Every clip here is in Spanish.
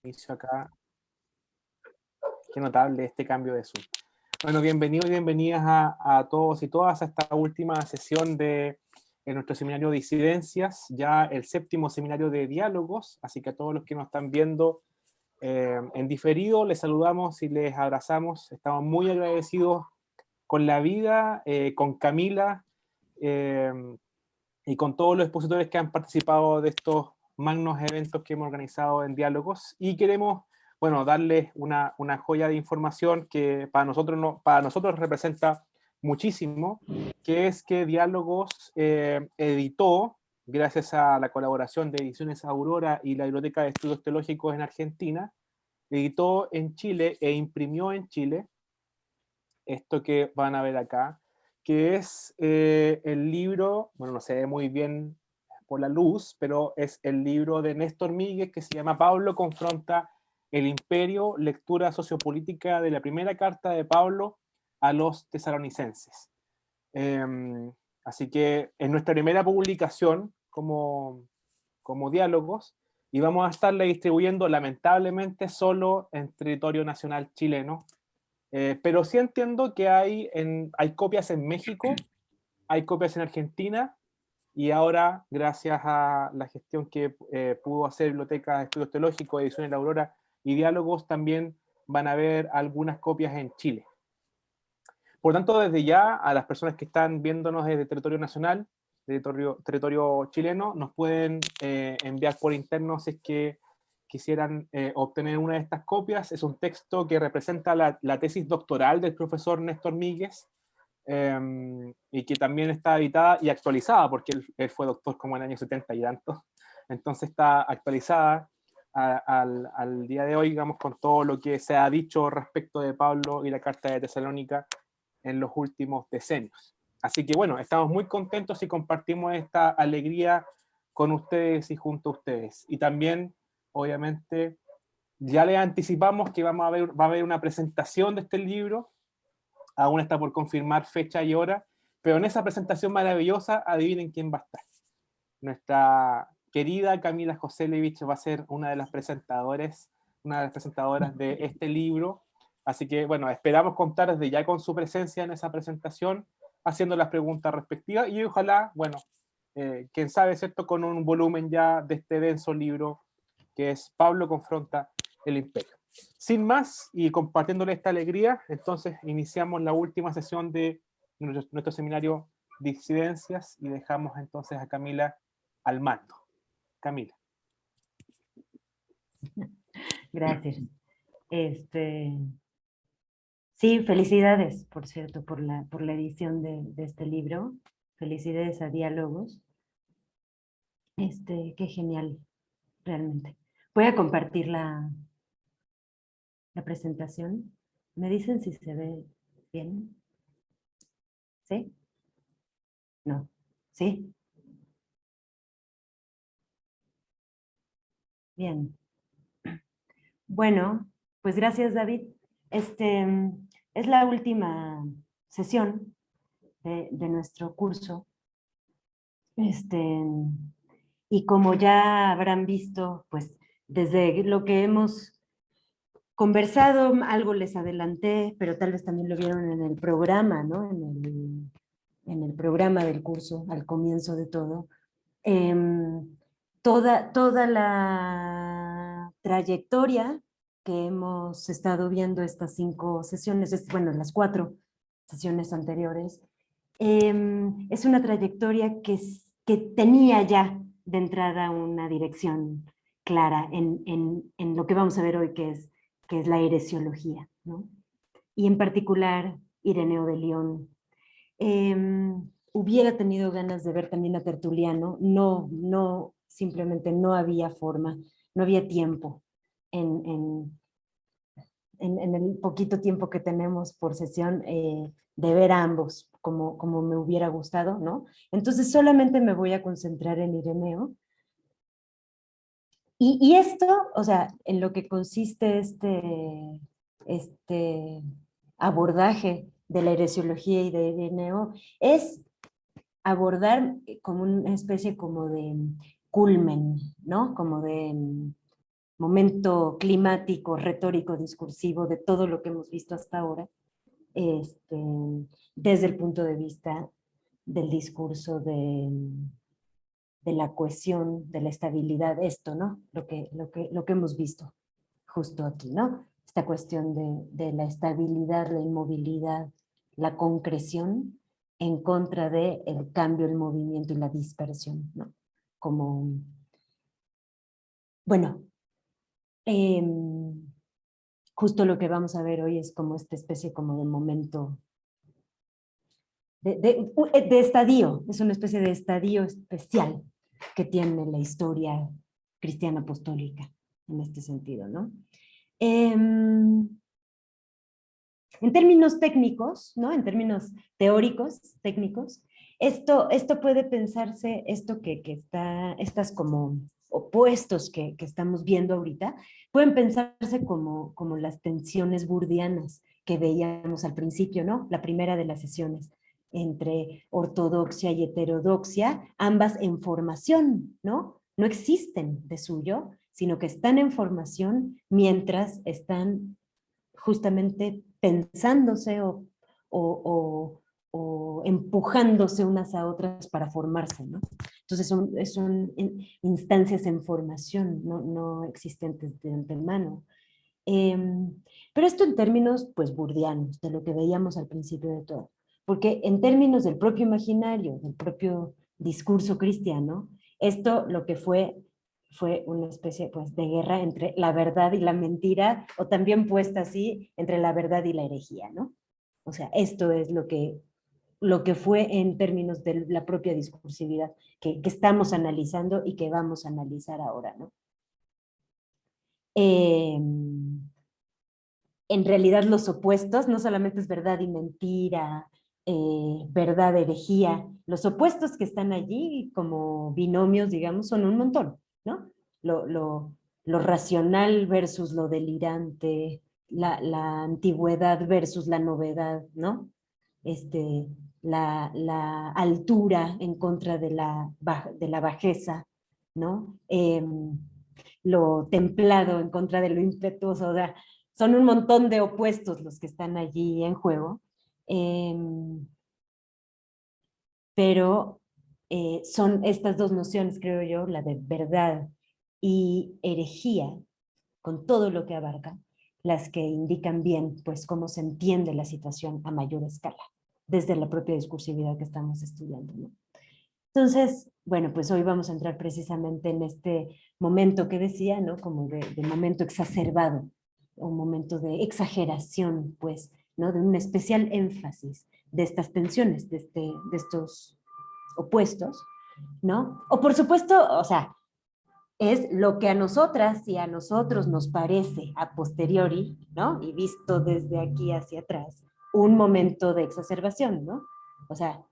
inicio acá. Qué notable este cambio de Zoom. Bueno, bienvenidos y bienvenidas a todos y todas a esta última sesión de nuestro seminario de disidencias, ya el 7º seminario de diálogos, así que a todos los que nos están viendo en diferido, les saludamos y les abrazamos. Estamos muy agradecidos con la vida, con Camila y con todos los expositores que han participado de estos magnos eventos que hemos organizado en diálogos, y queremos, bueno, darles una joya de información que para nosotros representa muchísimo, que es que Diálogos editó, gracias a la colaboración de Ediciones Aurora y la Biblioteca de Estudios Teológicos en Argentina, editó en Chile e imprimió en Chile esto que van a ver acá, que es el libro, bueno, no se ve muy bien por la luz, pero es el libro de Néstor Míguez que se llama Pablo confronta el imperio, lectura sociopolítica de la primera carta de Pablo a los tesalonicenses. Así que es nuestra primera publicación como diálogos, y vamos a estarla distribuyendo lamentablemente solo en territorio nacional chileno, pero sí entiendo que hay copias en México, hay copias en Argentina, y ahora, gracias a la gestión que pudo hacer Biblioteca de Estudios Teológicos, Ediciones La Aurora y Diálogos, también van a haber algunas copias en Chile. Por tanto, desde ya, a las personas que están viéndonos desde territorio nacional, de territorio chileno, nos pueden enviar por interno si es que quisieran obtener una de estas copias. Es un texto que representa la tesis doctoral del profesor Néstor Míguez, y que también está editada y actualizada, porque él fue doctor como en el año 70 y tanto, entonces está actualizada al día de hoy, digamos, con todo lo que se ha dicho respecto de Pablo y la Carta de Tesalónica en los últimos decenios. Así que bueno, estamos muy contentos y compartimos esta alegría con ustedes y junto a ustedes. Y también, obviamente, ya les anticipamos que va a haber una presentación de este libro. Aún está por confirmar fecha y hora, pero en esa presentación maravillosa, adivinen quién va a estar. Nuestra querida Camila Joselevich va a ser una de las presentadoras de este libro. Así que, bueno, esperamos contar desde ya con su presencia en esa presentación, haciendo las preguntas respectivas, y ojalá, bueno, quién sabe, ¿cierto?, con un volumen ya de este denso libro que es Pablo confronta el imperio. Sin más, y compartiéndole esta alegría, entonces iniciamos la última sesión de nuestro seminario Disidencias, y dejamos entonces a Camila al mando. Camila. Gracias. Sí, felicidades, por cierto, por la edición de este libro. Felicidades a Diálogos. Qué genial, realmente. Voy a compartir la presentación. ¿Me dicen si se ve bien? ¿Sí? No. ¿Sí? Bien. Bueno, pues gracias, David. Es la última sesión de nuestro curso. Y como ya habrán visto, pues desde lo que hemos conversado, algo les adelanté, pero tal vez también lo vieron en el programa, ¿no? En el programa del curso, al comienzo de todo. Toda la trayectoria que hemos estado viendo estas 5 sesiones, bueno, las 4 sesiones anteriores, es una trayectoria que tenía ya de entrada una dirección clara en lo que vamos a ver hoy, que es la heresiología, ¿no? Y en particular Ireneo de León. Hubiera tenido ganas de ver también a Tertuliano, simplemente no había forma, no había tiempo en el poquito tiempo que tenemos por sesión, de ver a ambos como me hubiera gustado, ¿no? Entonces solamente me voy a concentrar en Ireneo. Y esto, o sea, en lo que consiste este abordaje de la heresiología y de Ireneo, es abordar como una especie como de culmen, ¿no? Como de momento climático, retórico, discursivo de todo lo que hemos visto hasta ahora, desde el punto de vista del discurso de la cohesión, de la estabilidad, esto, ¿no? Lo que hemos visto justo aquí, ¿no? Esta cuestión de la estabilidad, la inmovilidad, la concreción en contra del cambio, el movimiento y la dispersión, ¿no? Como, bueno, justo lo que vamos a ver hoy es como esta especie como de momento de estadio, es una especie de estadio especial que tiene la historia cristiana apostólica en este sentido, ¿no? En términos técnicos, ¿no? En términos teóricos, técnicos, esto puede pensarse, esto que está, estas como opuestos que estamos viendo ahorita, pueden pensarse como las tensiones burdianas que veíamos al principio, ¿no? La primera de las sesiones, entre ortodoxia y heterodoxia, ambas en formación, ¿no? No existen de suyo, sino que están en formación mientras están justamente pensándose o empujándose unas a otras para formarse, ¿no? Entonces son instancias en formación, no existentes de antemano. Pero esto en términos, pues, burdianos, de lo que veíamos al principio de todo. Porque en términos del propio imaginario, del propio discurso cristiano, esto lo que fue una especie, pues, de guerra entre la verdad y la mentira, o también puesta así, entre la verdad y la herejía, ¿no? O sea, esto es lo que fue en términos de la propia discursividad que estamos analizando y que vamos a analizar ahora, ¿no? En realidad los opuestos, no solamente es verdad y mentira, verdad, herejía, los opuestos que están allí como binomios, digamos, son un montón, ¿no? Lo racional versus lo delirante, la antigüedad versus la novedad, ¿no? La altura en contra de la bajeza, ¿no? Lo templado en contra de lo impetuoso, o sea, son un montón de opuestos los que están allí en juego, pero son estas dos nociones, creo yo, la de verdad y herejía, con todo lo que abarca, las que indican bien, pues, cómo se entiende la situación a mayor escala, desde la propia discursividad que estamos estudiando, ¿no? Entonces, bueno, pues hoy vamos a entrar precisamente en este momento que decía, ¿no? Como de momento exacerbado, un momento de exageración, pues, ¿no? De un especial énfasis de estas tensiones, de estos opuestos, ¿no? O por supuesto, o sea, es lo que a nosotras y a nosotros nos parece a posteriori, ¿no? Y visto desde aquí hacia atrás, un momento de exacerbación, ¿no? O sea,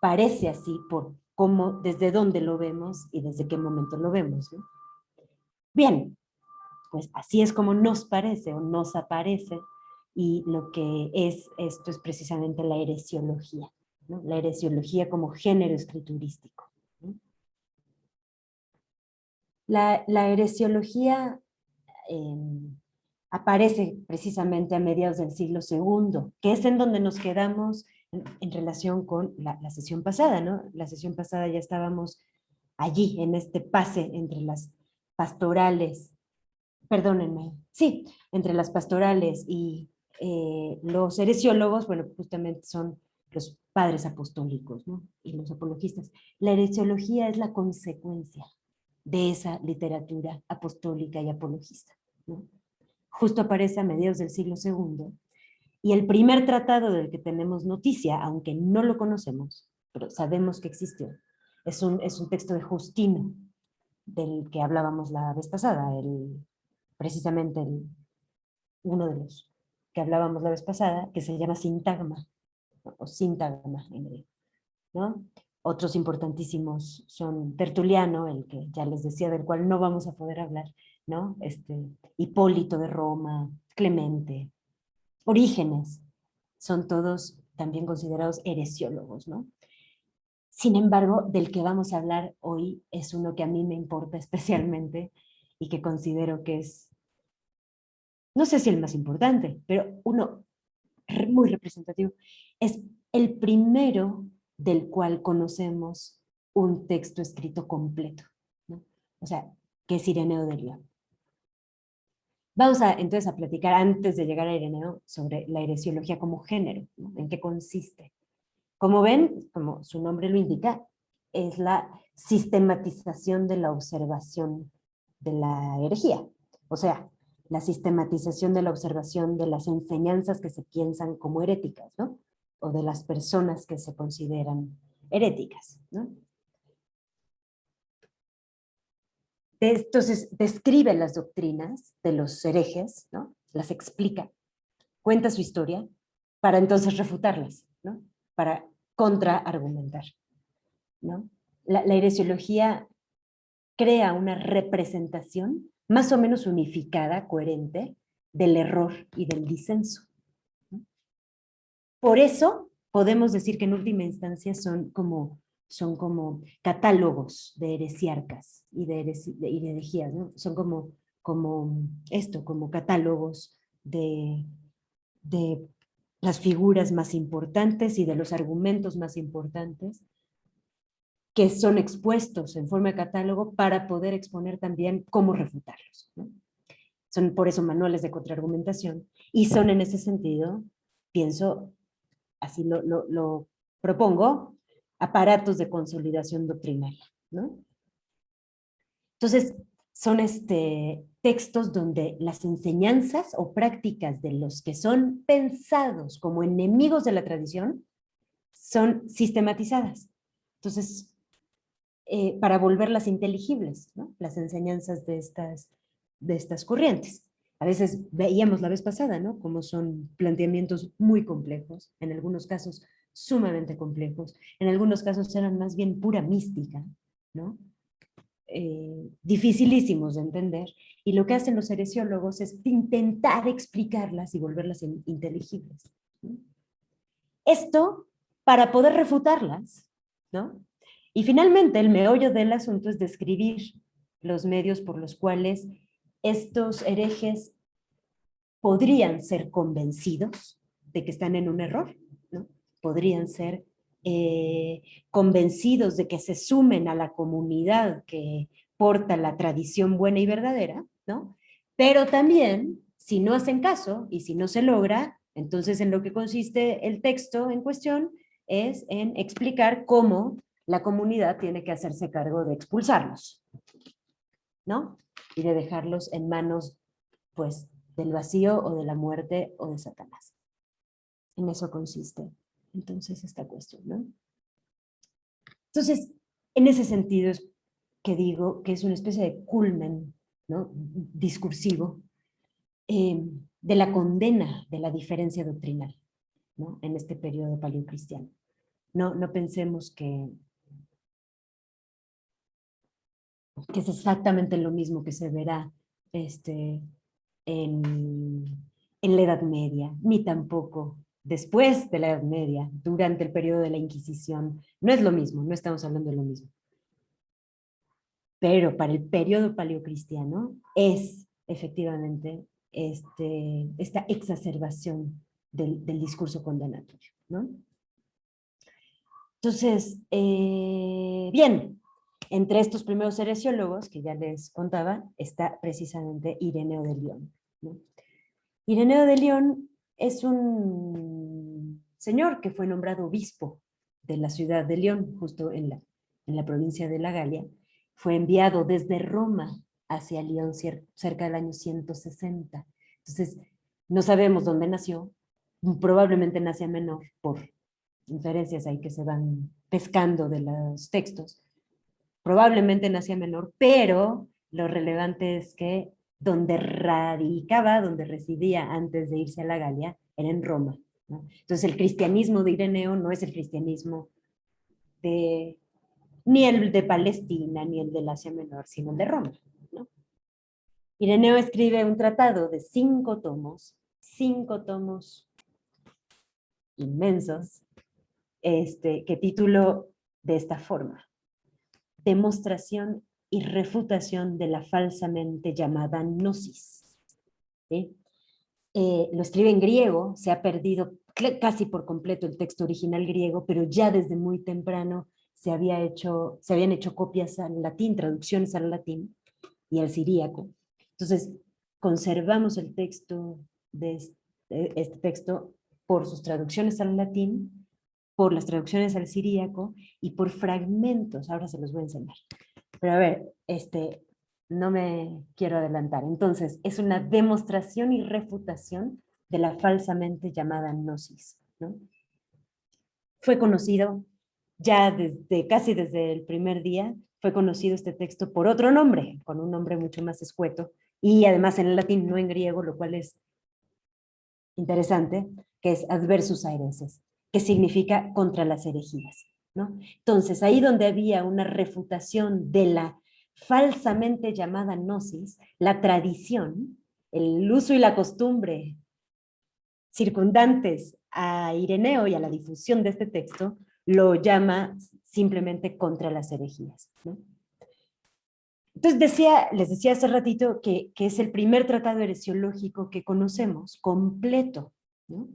parece así por cómo, desde dónde lo vemos y desde qué momento lo vemos, ¿no? Bien, pues así es como nos parece o nos aparece, y lo que es esto es precisamente la heresiología, ¿no? La heresiología como género escriturístico, ¿no? La heresiología aparece precisamente a mediados del siglo II, que es en donde nos quedamos en relación con la sesión pasada, ¿no? La sesión pasada ya estábamos allí, en este pase entre las pastorales, perdónenme, sí, entre las pastorales y los heresiólogos, bueno, justamente son los padres apostólicos, ¿no? Y los apologistas. La heresiología es la consecuencia de esa literatura apostólica y apologista, ¿no? Justo aparece a mediados del siglo II, y el primer tratado del que tenemos noticia, aunque no lo conocemos, pero sabemos que existió, es un texto de Justino, del que hablábamos la vez pasada, precisamente uno de los que hablábamos la vez pasada, que se llama Sintagma, o Sintagma en griego, ¿no? Otros importantísimos son Tertuliano, el que ya les decía, del cual no vamos a poder hablar, ¿no? Hipólito de Roma, Clemente, Orígenes, son todos también considerados heresiólogos, ¿no? Sin embargo, del que vamos a hablar hoy es uno que a mí me importa especialmente y que considero que es, no sé si el más importante, pero uno muy representativo, es el primero del cual conocemos un texto escrito completo, ¿no? O sea, que es Ireneo de León. Vamos entonces a platicar, antes de llegar a Ireneo, sobre la heresiología como género, ¿no? ¿En qué consiste? Como ven, como su nombre lo indica, es la sistematización de la observación de la herejía. O sea, la sistematización de la observación de las enseñanzas que se piensan como heréticas, ¿no? O de las personas que se consideran heréticas, ¿no? Entonces, describe las doctrinas de los herejes, ¿no? Las explica, cuenta su historia, para entonces refutarlas, ¿no? Para contraargumentar, ¿no? La heresiología crea una representación más o menos unificada, coherente, del error y del disenso, ¿no? Por eso podemos decir que en última instancia son como catálogos de heresiarcas y de herejías, ¿no? Son como catálogos de las figuras más importantes y de los argumentos más importantes que son expuestos en forma de catálogo para poder exponer también cómo refutarlos, ¿no? Son por eso manuales de contraargumentación y son en ese sentido, pienso, así lo propongo, aparatos de consolidación doctrinaria, ¿no? Entonces, son textos donde las enseñanzas o prácticas de los que son pensados como enemigos de la tradición son sistematizadas. Entonces, para volverlas inteligibles, ¿no? Las enseñanzas de estas corrientes. A veces veíamos la vez pasada, ¿no? Como son planteamientos muy complejos, en algunos casos sumamente complejos, en algunos casos eran más bien pura mística, ¿no? Dificilísimos de entender, y lo que hacen los heresiólogos es intentar explicarlas y volverlas inteligibles, ¿no? Esto para poder refutarlas, ¿no? Y finalmente el meollo del asunto es describir los medios por los cuales estos herejes podrían ser convencidos de que están en un error, ¿no? Podrían ser convencidos de que se sumen a la comunidad que porta la tradición buena y verdadera, ¿no? Pero también, si no hacen caso y si no se logra, entonces en lo que consiste el texto en cuestión es en explicar cómo la comunidad tiene que hacerse cargo de expulsarlos, ¿no? Y de dejarlos en manos, pues, del vacío o de la muerte o de Satanás. En eso consiste, entonces, esta cuestión, ¿no? Entonces, en ese sentido es que digo que es una especie de culmen, ¿no? Discursivo de la condena de la diferencia doctrinal, ¿no? En este periodo paleocristiano. No pensemos que es exactamente lo mismo que se verá en la Edad Media, ni tampoco después de la Edad Media, durante el periodo de la Inquisición. No es lo mismo, no estamos hablando de lo mismo. Pero para el periodo paleocristiano es efectivamente esta exacerbación del discurso condenatorio, ¿no? Entonces, bien, entre estos primeros heresiólogos que ya les contaba, está precisamente Ireneo de León, ¿no? Ireneo de León es un señor que fue nombrado obispo de la ciudad de León, justo en la provincia de la Galia. Fue enviado desde Roma hacia León cerca del año 160. Entonces, no sabemos dónde nació, probablemente en Asia Menor, por inferencias ahí que se van pescando de los textos, probablemente en Asia Menor, pero lo relevante es que donde radicaba, donde residía antes de irse a la Galia, era en Roma, ¿no? Entonces el cristianismo de Ireneo no es el cristianismo ni el de Palestina, ni el del Asia Menor, sino el de Roma, ¿no? Ireneo escribe un tratado de 5 tomos inmensos, que tituló de esta forma: Demostración y refutación de la falsamente llamada gnosis. ¿Sí? Lo escribe en griego, se ha perdido casi por completo el texto original griego, pero ya desde muy temprano se habían hecho copias al latín, traducciones al latín y al siríaco. Entonces, conservamos el texto de este texto por sus traducciones al latín, por las traducciones al siríaco y por fragmentos. Ahora se los voy a enseñar. Pero a ver, no me quiero adelantar. Entonces, es una demostración y refutación de la falsamente llamada gnosis, ¿no? Fue conocido ya casi desde el primer día, fue conocido este texto por otro nombre, con un nombre mucho más escueto, y además en el latín, no en griego, lo cual es interesante, que es adversus aereses, que significa contra las herejías, ¿no? Entonces, ahí donde había una refutación de la falsamente llamada gnosis, la tradición, el uso y la costumbre circundantes a Ireneo y a la difusión de este texto, lo llama simplemente contra las herejías, ¿no? Entonces les decía hace ratito que es el primer tratado heresiológico que conocemos, completo, ¿no?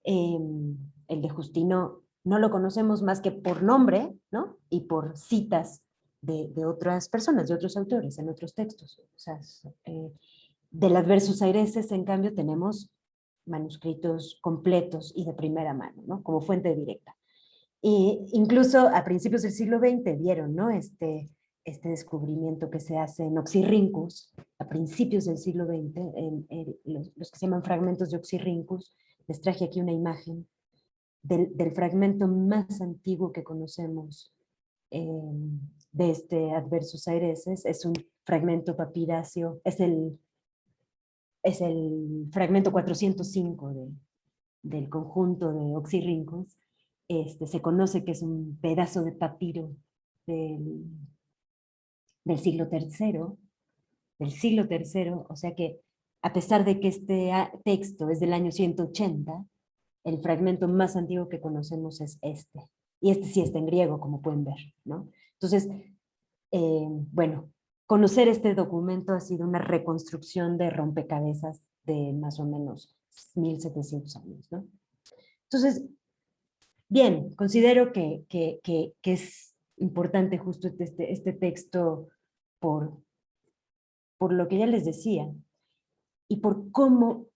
El de Justino no lo conocemos más que por nombre, ¿no? Y por citas de otras personas, de otros autores, en otros textos. O sea, del Adversus Aereses, en cambio, tenemos manuscritos completos y de primera mano, ¿no? Como fuente directa. Y incluso a principios del siglo XX vieron, ¿no? Este descubrimiento que se hace en Oxyrhynchus, a principios del siglo XX, los que se llaman fragmentos de Oxyrhynchus. Les traje aquí una imagen del fragmento más antiguo que conocemos de este Adversus Aereses. Es un fragmento papiráceo, es el fragmento 405 del conjunto de Oxyrhynchus. Se conoce que es un pedazo de papiro del siglo III, o sea que a pesar de que este texto es del año 180, el fragmento más antiguo que conocemos es este. Y este sí está en griego, como pueden ver, ¿no? Entonces, bueno, conocer este documento ha sido una reconstrucción de rompecabezas de más o menos 1700 años, ¿no? Entonces, bien, considero que es importante justo este texto por lo que ya les decía y por cómo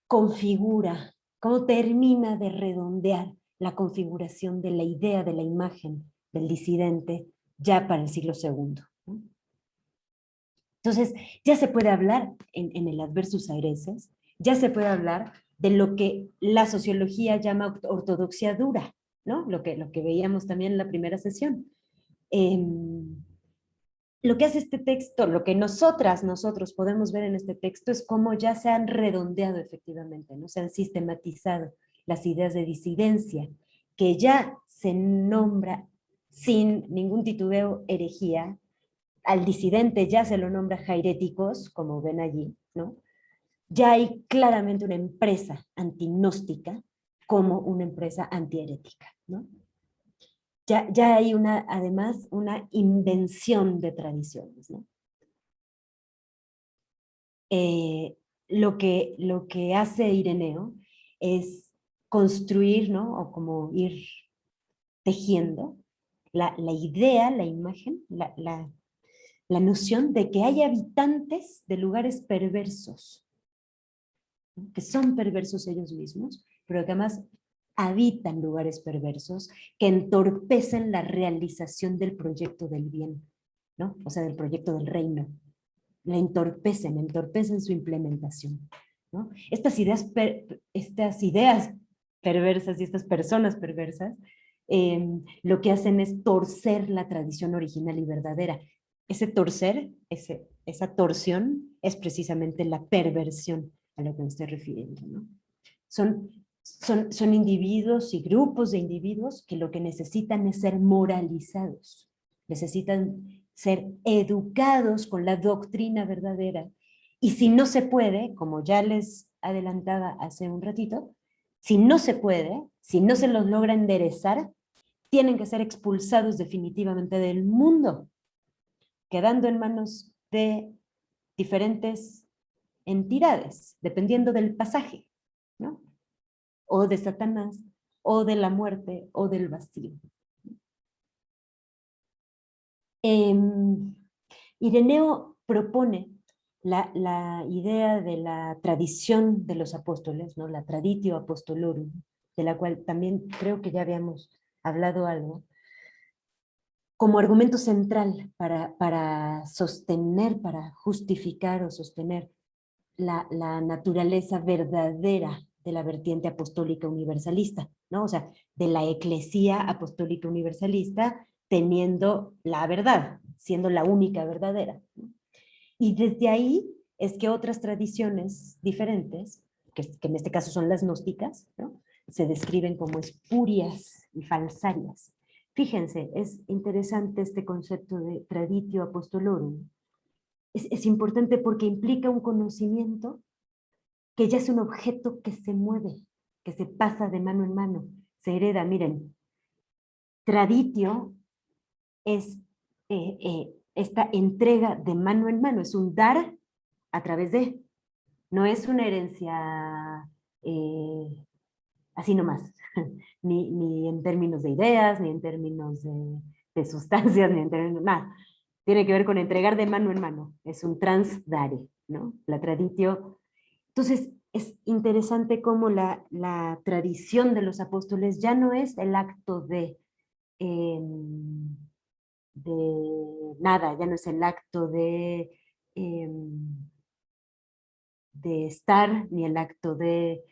configura, cómo termina de redondear la configuración de la idea de la imagen del disidente ya para el siglo II, ¿no? Entonces, ya se puede hablar en el Adversus Aereses, ya se puede hablar de lo que la sociología llama ortodoxia dura, ¿no? Lo que veíamos también en la primera sesión. Lo que hace este texto, lo que nosotros podemos ver en este texto es cómo ya se han redondeado efectivamente, ¿no? Se han sistematizado las ideas de disidencia, que ya se nombra sin ningún titubeo herejía. Al disidente ya se lo nombra jairéticos, como ven allí, ¿no? Ya hay claramente una empresa antinóstica como una empresa antiherética, ¿no? Ya hay además una invención de tradiciones, ¿no? Lo que hace Ireneo es construir, ¿no? O como ir tejiendo la idea, la imagen, la noción de que hay habitantes de lugares perversos, ¿no? Que son perversos ellos mismos, pero que además habitan lugares perversos que entorpecen la realización del proyecto del bien, ¿no? O sea, del proyecto del reino. La entorpecen su implementación, ¿no? Estas ideas perversas y estas personas perversas lo que hacen es torcer la tradición original y verdadera. Ese torcer, esa torsión es precisamente la perversión a lo que me estoy refiriendo, ¿no? Son individuos y grupos de individuos que lo que necesitan es ser moralizados, necesitan ser educados con la doctrina verdadera. Y si no se puede, como ya les adelantaba hace un ratito, si no se puede, si no se los logra enderezar, tienen que ser expulsados definitivamente del mundo. quedando en manos de diferentes entidades, dependiendo del pasaje, ¿no? O de Satanás, o de la muerte, o del vacío. Ireneo propone la idea de la tradición de los apóstoles, ¿no? La traditio apostolorum, de la cual también creo que ya habíamos hablado algo, como argumento central para sostener, para justificar o sostener la naturaleza verdadera de la vertiente apostólica universalista, ¿no? O sea, de la eclesía apostólica universalista teniendo la verdad, siendo la única verdadera, ¿no? Y desde ahí es que otras tradiciones diferentes, que en este caso son las gnósticas, ¿no? Se describen como espurias y falsarias. Fíjense, es interesante este concepto de traditio apostolorum. Es importante porque implica un conocimiento que ya es un objeto que se mueve, que se pasa de mano en mano, se hereda. Miren, traditio es esta entrega de mano en mano, es un dar a través de, no es una herencia así nomás, ni en términos de ideas, ni en términos de sustancias, ni en términos, nada. Tiene que ver con entregar de mano en mano, es un transdare, ¿no? La traditio. Entonces, es interesante cómo la tradición de los apóstoles ya no es el acto de nada, ya no es el acto de estar, ni el acto de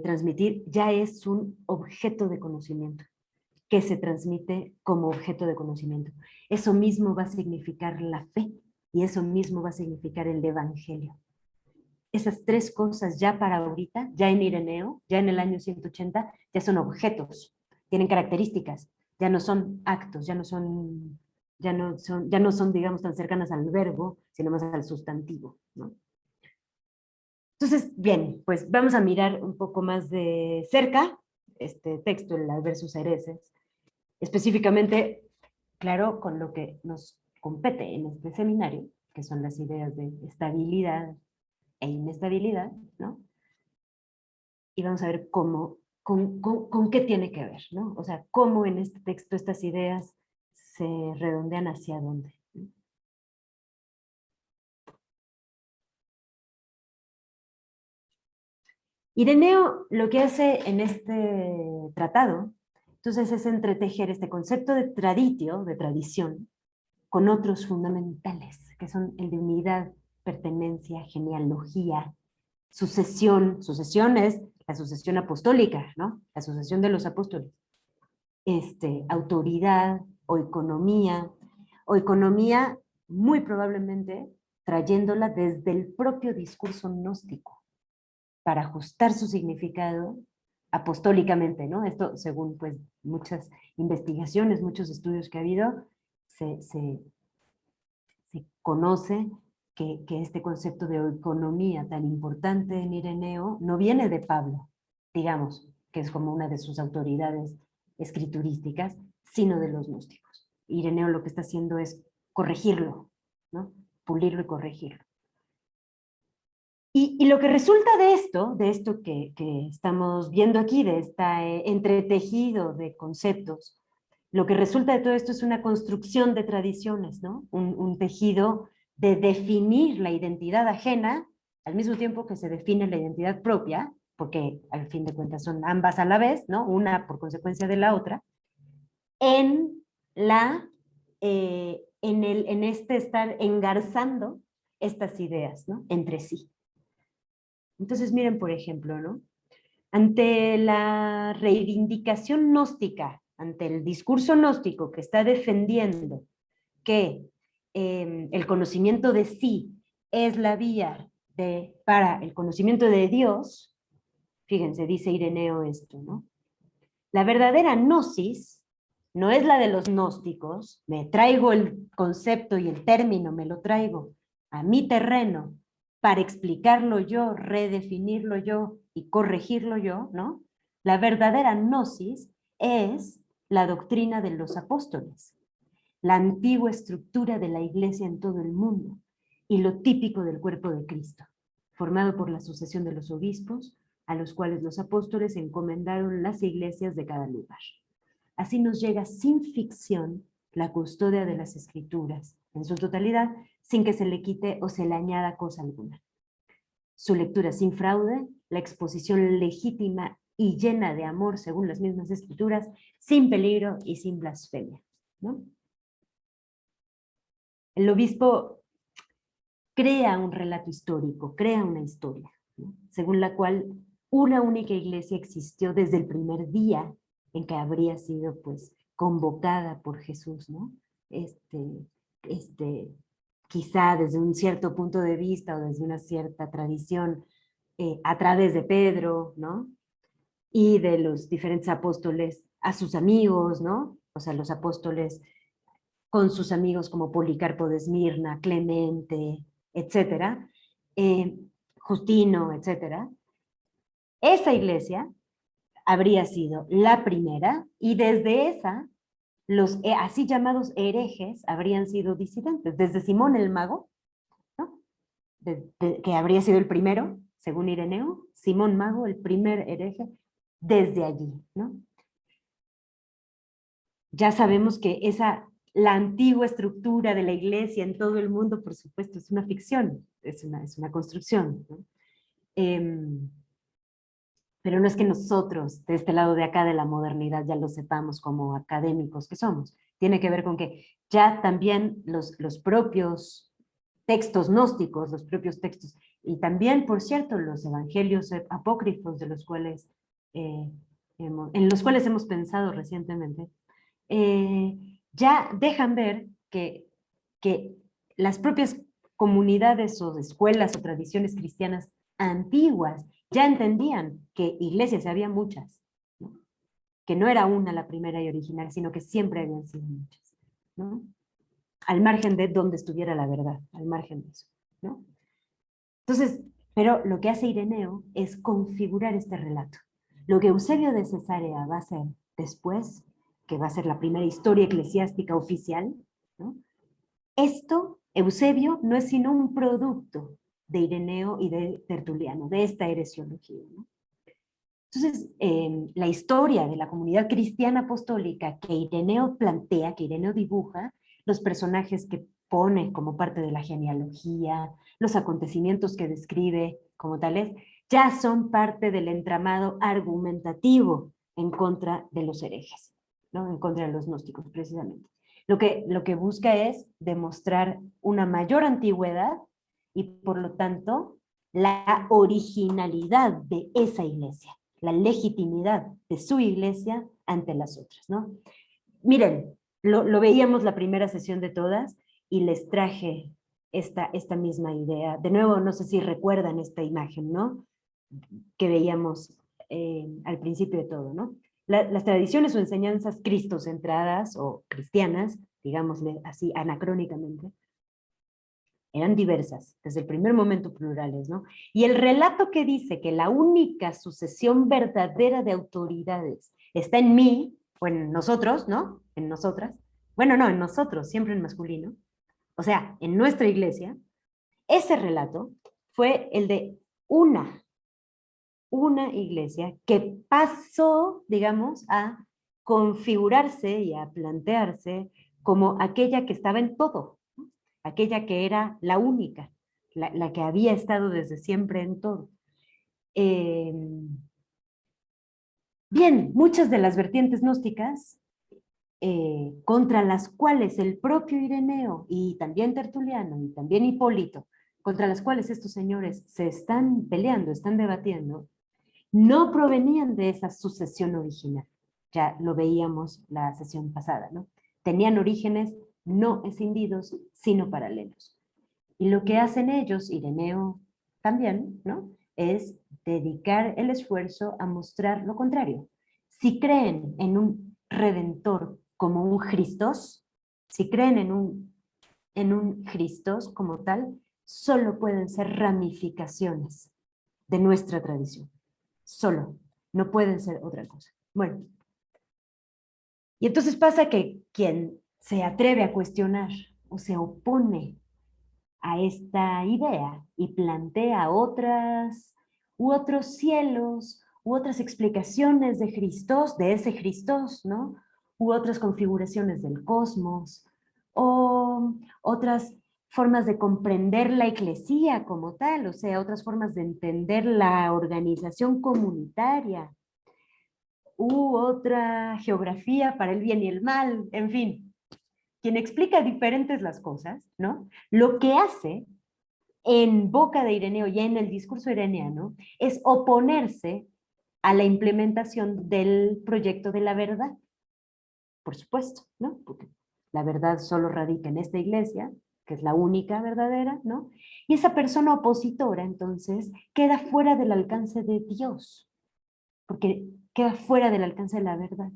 transmitir, ya es un objeto de conocimiento que se transmite como objeto de conocimiento. Eso mismo va a significar la fe y eso mismo va a significar el evangelio. Esas tres cosas ya para ahorita, ya en Ireneo, ya en el año 180, ya son objetos, tienen características, ya no son actos, ya no son, digamos, tan cercanas al verbo, sino más al sustantivo, ¿no? Entonces, bien, pues vamos a mirar un poco más de cerca este texto, el Adversus Hereses, específicamente, claro, con lo que nos compete en este seminario, que son las ideas de estabilidad e inestabilidad, ¿no? Y vamos a ver con qué tiene que ver, ¿no? O sea, cómo en este texto estas ideas se redondean hacia dónde, ¿no? Ireneo lo que hace en este tratado, entonces, es entretejer este concepto de traditio, de tradición, con otros fundamentales, que son el de unidad, pertenencia, genealogía, sucesión. Sucesión es la sucesión apostólica, ¿no? La sucesión de los apóstoles. Autoridad o economía muy probablemente trayéndola desde el propio discurso gnóstico para ajustar su significado apostólicamente, ¿no? Esto según pues muchas investigaciones, muchos estudios que ha habido, se conoce que este concepto de economía tan importante en Ireneo no viene de Pablo, digamos, que es como una de sus autoridades escriturísticas, sino de los gnósticos. Ireneo lo que está haciendo es corregirlo, ¿no? Pulirlo y corregirlo. Y lo que resulta de esto que estamos viendo aquí, de este entretejido de conceptos, lo que resulta de todo esto es una construcción de tradiciones, ¿no? Un tejido de definir la identidad ajena, al mismo tiempo que se define la identidad propia, porque al fin de cuentas son ambas a la vez, ¿no? Una por consecuencia de la otra, en este estar engarzando estas ideas, ¿no? Entre sí. Entonces, miren, por ejemplo, ¿no? Ante la reivindicación gnóstica, ante el discurso gnóstico que está defendiendo que el conocimiento de sí es la vía para el conocimiento de Dios, fíjense, dice Ireneo esto, ¿no? La verdadera gnosis no es la de los gnósticos, me traigo el concepto y el término, me lo traigo a mi terreno para explicarlo yo, redefinirlo yo y corregirlo yo, ¿no? La verdadera gnosis es la doctrina de los apóstoles. la antigua estructura de la iglesia en todo el mundo y lo típico del cuerpo de Cristo, formado por la sucesión de los obispos, a los cuales los apóstoles encomendaron las iglesias de cada lugar. Así nos llega sin ficción la custodia de las escrituras, en su totalidad, sin que se le quite o se le añada cosa alguna. Su lectura sin fraude, la exposición legítima y llena de amor según las mismas escrituras, sin peligro y sin blasfemia, ¿no? El obispo crea un relato histórico, crea una historia, ¿no? Según la cual una única iglesia existió desde el primer día en que habría sido pues convocada por Jesús, ¿no? Quizá desde un cierto punto de vista o desde una cierta tradición a través de Pedro, ¿no? Y de los diferentes apóstoles a sus amigos, ¿no? O sea, los apóstoles con sus amigos como Policarpo de Esmirna, Clemente, etcétera, Justino, etcétera. Esa iglesia habría sido la primera y desde esa los así llamados herejes habrían sido disidentes, desde Simón el Mago, ¿no? Que habría sido el primero, según Ireneo, Simón Mago, el primer hereje, desde allí, ¿no? Ya sabemos que la antigua estructura de la iglesia en todo el mundo, por supuesto, es una ficción, es una construcción, ¿no? Pero no es que nosotros, de este lado de acá de la modernidad, ya lo sepamos como académicos que somos. Tiene que ver con que ya también los propios textos gnósticos, los propios textos, y también, por cierto, los evangelios apócrifos de los cuales, en los cuales hemos pensado recientemente, ya dejan ver que las propias comunidades o escuelas o tradiciones cristianas antiguas ya entendían que iglesias había muchas, ¿no? Que no era una la primera y original, sino que siempre habían sido muchas, ¿no? Al margen de donde estuviera la verdad, al margen de eso, ¿no? Entonces, pero lo que hace Ireneo es configurar este relato. Lo que Eusebio de Cesarea va a hacer después, que va a ser la primera historia eclesiástica oficial, ¿no? Esto, Eusebio, no es sino un producto de Ireneo y de Tertuliano, de esta heresiología, ¿no? Entonces, la historia de la comunidad cristiana apostólica que Ireneo plantea, que Ireneo dibuja, los personajes que pone como parte de la genealogía, los acontecimientos que describe como tales, ya son parte del entramado argumentativo en contra de los herejes, ¿no? En contra de los gnósticos, precisamente. Lo que busca es demostrar una mayor antigüedad y, por lo tanto, la originalidad de esa iglesia, la legitimidad de su iglesia ante las otras, ¿no? Miren, lo veíamos la primera sesión de todas y les traje esta misma idea. De nuevo, no sé si recuerdan esta imagen, ¿no? Que veíamos al principio de todo, ¿no? Las tradiciones o enseñanzas cristocentradas o cristianas, digámosle así anacrónicamente, eran diversas, desde el primer momento plurales, ¿no? Y el relato que dice que la única sucesión verdadera de autoridades está en mí, o en nosotros, ¿no? En nosotras. Bueno, no, en nosotros, siempre en masculino. O sea, en nuestra iglesia. Ese relato fue el de una iglesia que pasó, digamos, a configurarse y a plantearse como aquella que estaba en todo, aquella que era la única, la que había estado desde siempre en todo. Bien, muchas de las vertientes gnósticas contra las cuales el propio Ireneo y también Tertuliano y también Hipólito, contra las cuales estos señores se están peleando, están debatiendo, no provenían de esa sucesión original. Ya lo veíamos la sesión pasada, ¿no? Tenían orígenes no escindidos, sino paralelos. Y lo que hacen ellos, Ireneo también, ¿no? Es dedicar el esfuerzo a mostrar lo contrario. Si creen en un redentor como un Christos, si creen en un Christos como tal, solo pueden ser ramificaciones de nuestra tradición. Solo. No pueden ser otra cosa. Bueno. Y entonces pasa que quien se atreve a cuestionar o se opone a esta idea y plantea otras u otros cielos u otras explicaciones de Christos, de ese Christos, ¿no? U otras configuraciones del cosmos o otras formas de comprender la eclesía como tal, o sea, otras formas de entender la organización comunitaria u otra geografía para el bien y el mal, en fin, quien explica diferentes las cosas, ¿no? Lo que hace en boca de Ireneo y en el discurso ireneano es oponerse a la implementación del proyecto de la verdad, por supuesto, ¿no? Porque la verdad solo radica en esta iglesia, que es la única verdadera, ¿no? Y esa persona opositora, entonces, queda fuera del alcance de Dios, porque queda fuera del alcance de la verdad.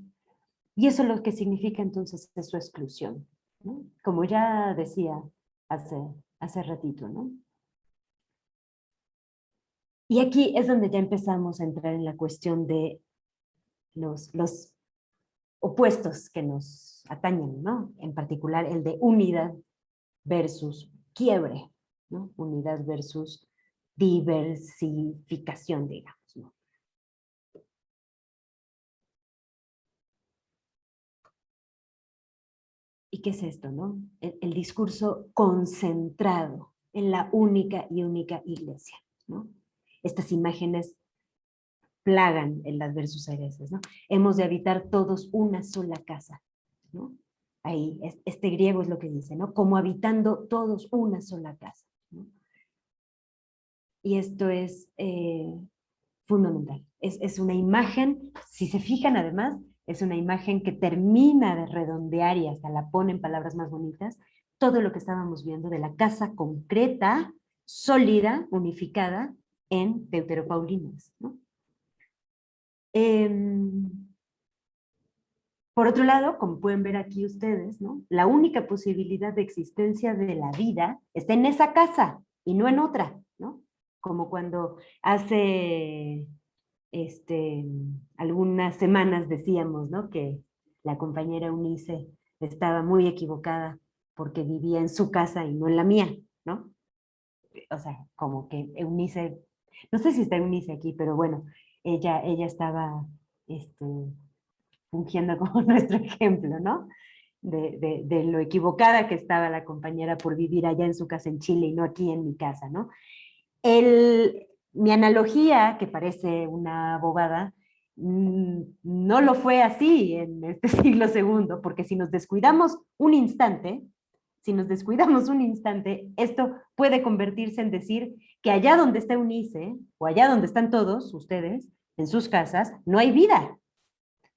Y eso es lo que significa entonces es su exclusión, ¿no? Como ya decía hace, hace ratito, ¿no? Y aquí es donde ya empezamos a entrar en la cuestión de los opuestos que nos atañen, ¿no? En particular el de unidad versus quiebre, ¿no? Unidad versus diversificación, digamos, ¿no? ¿Y qué es esto, no? El discurso concentrado en la única y única iglesia, ¿no? Estas imágenes plagan en las versus hereses, ¿no? Hemos de habitar todos una sola casa, ¿no? Ahí, este griego es lo que dice, ¿no? Como habitando todos una sola casa, ¿no? Y esto es fundamental. Es una imagen, si se fijan además, es una imagen que termina de redondear y hasta la pone en palabras más bonitas, todo lo que estábamos viendo de la casa concreta, sólida, unificada en Deuteropaulinas, ¿no? Por otro lado, como pueden ver aquí ustedes, ¿no? La única posibilidad de existencia de la vida está en esa casa y no en otra, ¿no? Como cuando hace algunas semanas decíamos, ¿no? Que la compañera Eunice estaba muy equivocada porque vivía en su casa y no en la mía, ¿no? O sea, como que Eunice, no sé si está Eunice aquí, pero bueno, ella estaba fungiendo como nuestro ejemplo, ¿no? De lo equivocada que estaba la compañera por vivir allá en su casa en Chile y no aquí en mi casa, ¿no? Mi analogía, que parece una bobada, no lo fue así en este siglo segundo, porque si nos descuidamos un instante, esto puede convertirse en decir que allá donde está Eunice, o allá donde están todos ustedes, en sus casas, no hay vida,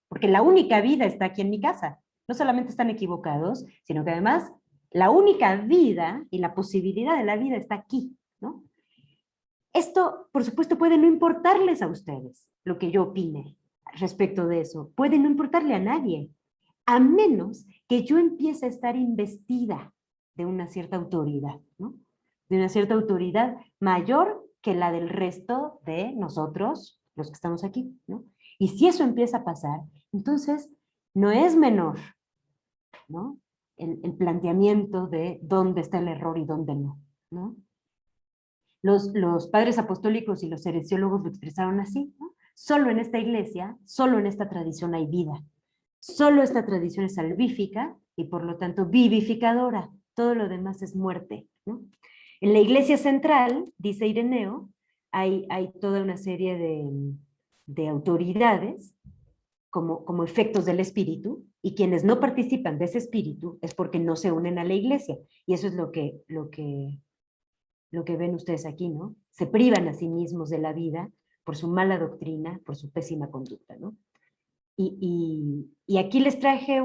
porque la única vida está aquí en mi casa. No solamente están equivocados, sino que además la única vida y la posibilidad de la vida está aquí, ¿no? Esto, por supuesto, puede no importarles a ustedes lo que yo opine respecto de eso. Puede no importarle a nadie, a menos que yo empiece a estar investida de una cierta autoridad, ¿no? De una cierta autoridad mayor que la del resto de nosotros, los que estamos aquí, ¿no? Y si eso empieza a pasar, entonces no es menor, ¿no? El planteamiento de dónde está el error y dónde no, ¿no? Los padres apostólicos y los heresiólogos lo expresaron así, ¿no? Solo en esta iglesia, solo en esta tradición hay vida. Solo esta tradición es salvífica y por lo tanto vivificadora. Todo lo demás es muerte, ¿no? En la iglesia central, dice Ireneo, hay toda una serie de autoridades como efectos del espíritu, y quienes no participan de ese espíritu es porque no se unen a la iglesia. Y eso es lo que ven ustedes aquí, ¿no? Se privan a sí mismos de la vida por su mala doctrina, por su pésima conducta, ¿no? Y aquí les traje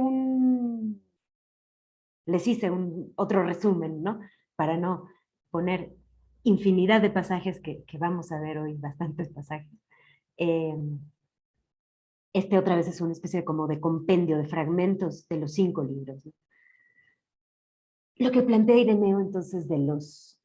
les hice otro resumen, ¿no? Para no poner infinidad de pasajes que vamos a ver hoy, bastantes pasajes. Otra vez es una especie como de compendio de fragmentos de los 5 libros, ¿no? Lo que plantea Ireneo entonces de los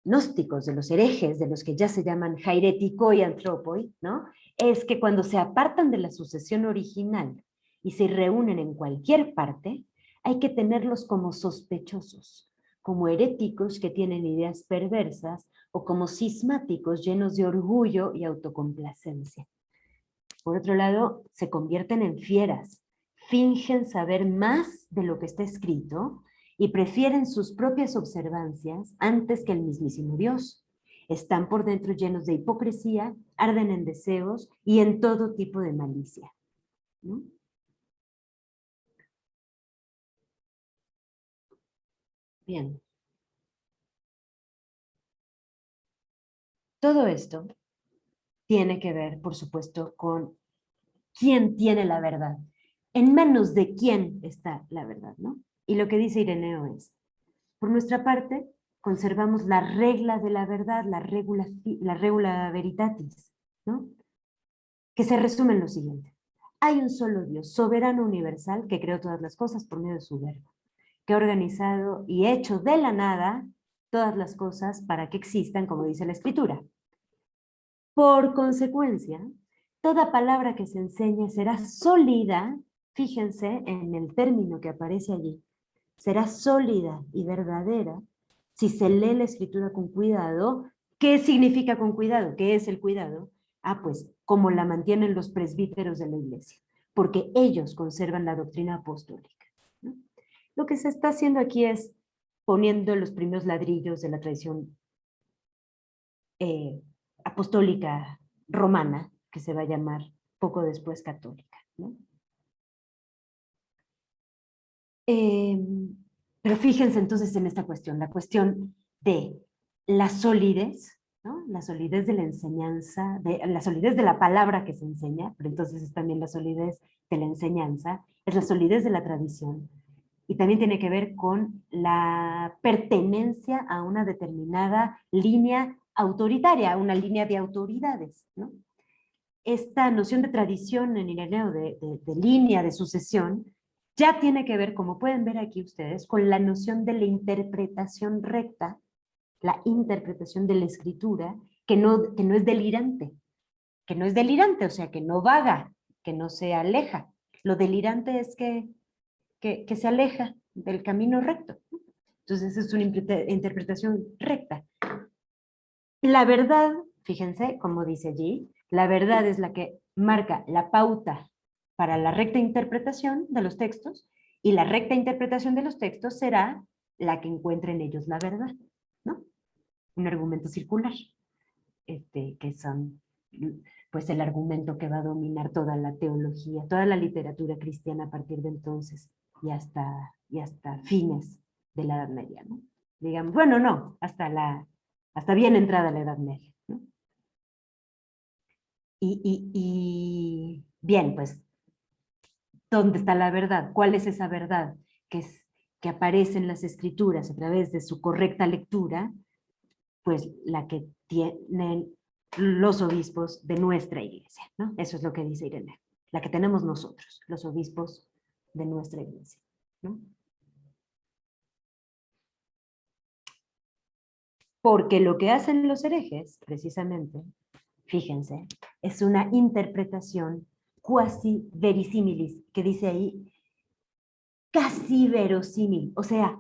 gnósticos, de los herejes, de los que ya se llaman jairetikoi y antropoi, ¿no? Es que cuando se apartan de la sucesión original y se reúnen en cualquier parte, hay que tenerlos como sospechosos, como heréticos que tienen ideas perversas o como cismáticos llenos de orgullo y autocomplacencia. Por otro lado, se convierten en fieras, fingen saber más de lo que está escrito y prefieren sus propias observancias antes que el mismísimo Dios. Están por dentro llenos de hipocresía, arden en deseos y en todo tipo de malicia, ¿no? Bien. Todo esto tiene que ver, por supuesto, con quién tiene la verdad. En manos de quién está la verdad, ¿no? Y lo que dice Ireneo es, por nuestra parte, conservamos la regla de la verdad, la regula veritatis, ¿no? Que se resume en lo siguiente. Hay un solo Dios, soberano universal, que creó todas las cosas por medio de su verbo, que ha organizado y hecho de la nada todas las cosas para que existan, como dice la Escritura. Por consecuencia, toda palabra que se enseñe será sólida, fíjense en el término que aparece allí, será sólida y verdadera si se lee la Escritura con cuidado. ¿Qué significa con cuidado? ¿Qué es el cuidado? Ah, pues como la mantienen los presbíteros de la iglesia, porque ellos conservan la doctrina apostólica, ¿no? Lo que se está haciendo aquí es poniendo los primeros ladrillos de la tradición apostólica romana, que se va a llamar poco después católica, ¿no? Pero fíjense entonces en esta cuestión, la cuestión de la solidez, ¿no? La solidez de la enseñanza, la solidez de la palabra que se enseña, pero entonces es también la solidez de la enseñanza, es la solidez de la tradición, y también tiene que ver con la pertenencia a una determinada línea autoritaria, una línea de autoridades, ¿no? Esta noción de tradición en Ireneo, de línea, de sucesión, ya tiene que ver, como pueden ver aquí ustedes, con la noción de la interpretación recta, la interpretación de la escritura, que no es delirante, o sea, que no vaga, que no se aleja. Lo delirante es que se aleja del camino recto. Entonces es una interpretación recta. La verdad, fíjense, como dice allí, la verdad es la que marca la pauta para la recta interpretación de los textos, y la recta interpretación de los textos será la que encuentre en ellos la verdad, ¿no? Un argumento circular, que son pues el argumento que va a dominar toda la teología, toda la literatura cristiana a partir de entonces y hasta fines de la Edad Media, ¿no? Digamos, bueno, no, hasta bien entrada la Edad Media, ¿no? Y bien, pues, ¿dónde está la verdad? ¿Cuál es esa verdad que aparece en las escrituras a través de su correcta lectura? Pues la que tienen los obispos de nuestra iglesia, ¿no? Eso es lo que dice Ireneo, la que tenemos nosotros, los obispos de nuestra iglesia, ¿no? Porque lo que hacen los herejes, precisamente, fíjense, es una interpretación quasi verisimilis, que dice ahí, casi verosímil, o sea,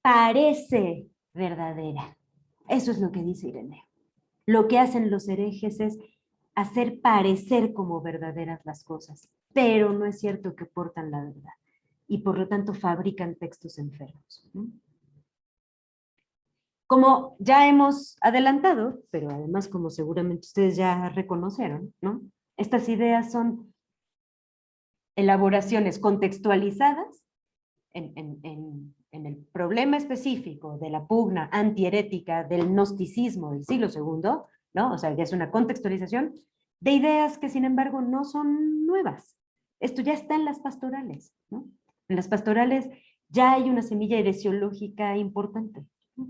parece verdadera. Eso es lo que dice Ireneo. Lo que hacen los herejes es hacer parecer como verdaderas las cosas, pero no es cierto que portan la verdad, y por lo tanto fabrican textos enfermos, ¿no? Como ya hemos adelantado, pero además como seguramente ustedes ya reconocieron, ¿no? Estas ideas son elaboraciones contextualizadas en el problema específico de la pugna antiherética del gnosticismo del siglo segundo, ¿no? O sea, ya es una contextualización de ideas que sin embargo no son nuevas. Esto ya está en las pastorales, ¿no? En las pastorales ya hay una semilla heresiológica importante, ¿no?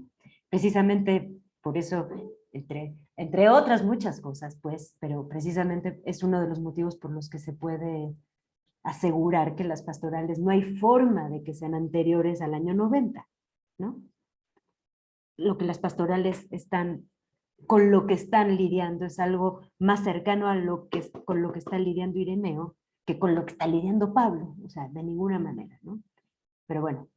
Precisamente por eso, entre otras muchas cosas, pues, pero precisamente es uno de los motivos por los que se puede asegurar que las pastorales no hay forma de que sean anteriores al año 90, ¿no? Lo que las pastorales con lo que están lidiando es algo más cercano a con lo que está lidiando Ireneo que con lo que está lidiando Pablo, o sea, de ninguna manera, ¿no? Pero bueno,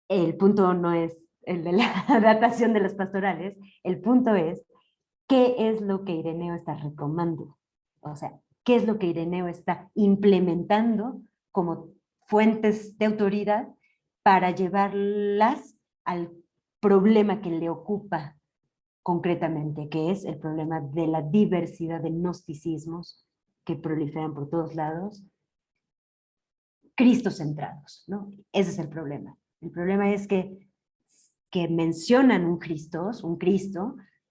el punto no es el de la datación de las pastorales, el punto es qué es lo que Ireneo está retomando. O sea, qué es lo que Ireneo está implementando como fuentes de autoridad para llevarlas al problema que le ocupa concretamente, que es el problema de la diversidad de gnosticismos que proliferan por todos lados, cristocentrados, ¿no? Ese es el problema. El problema es que mencionan un Cristo,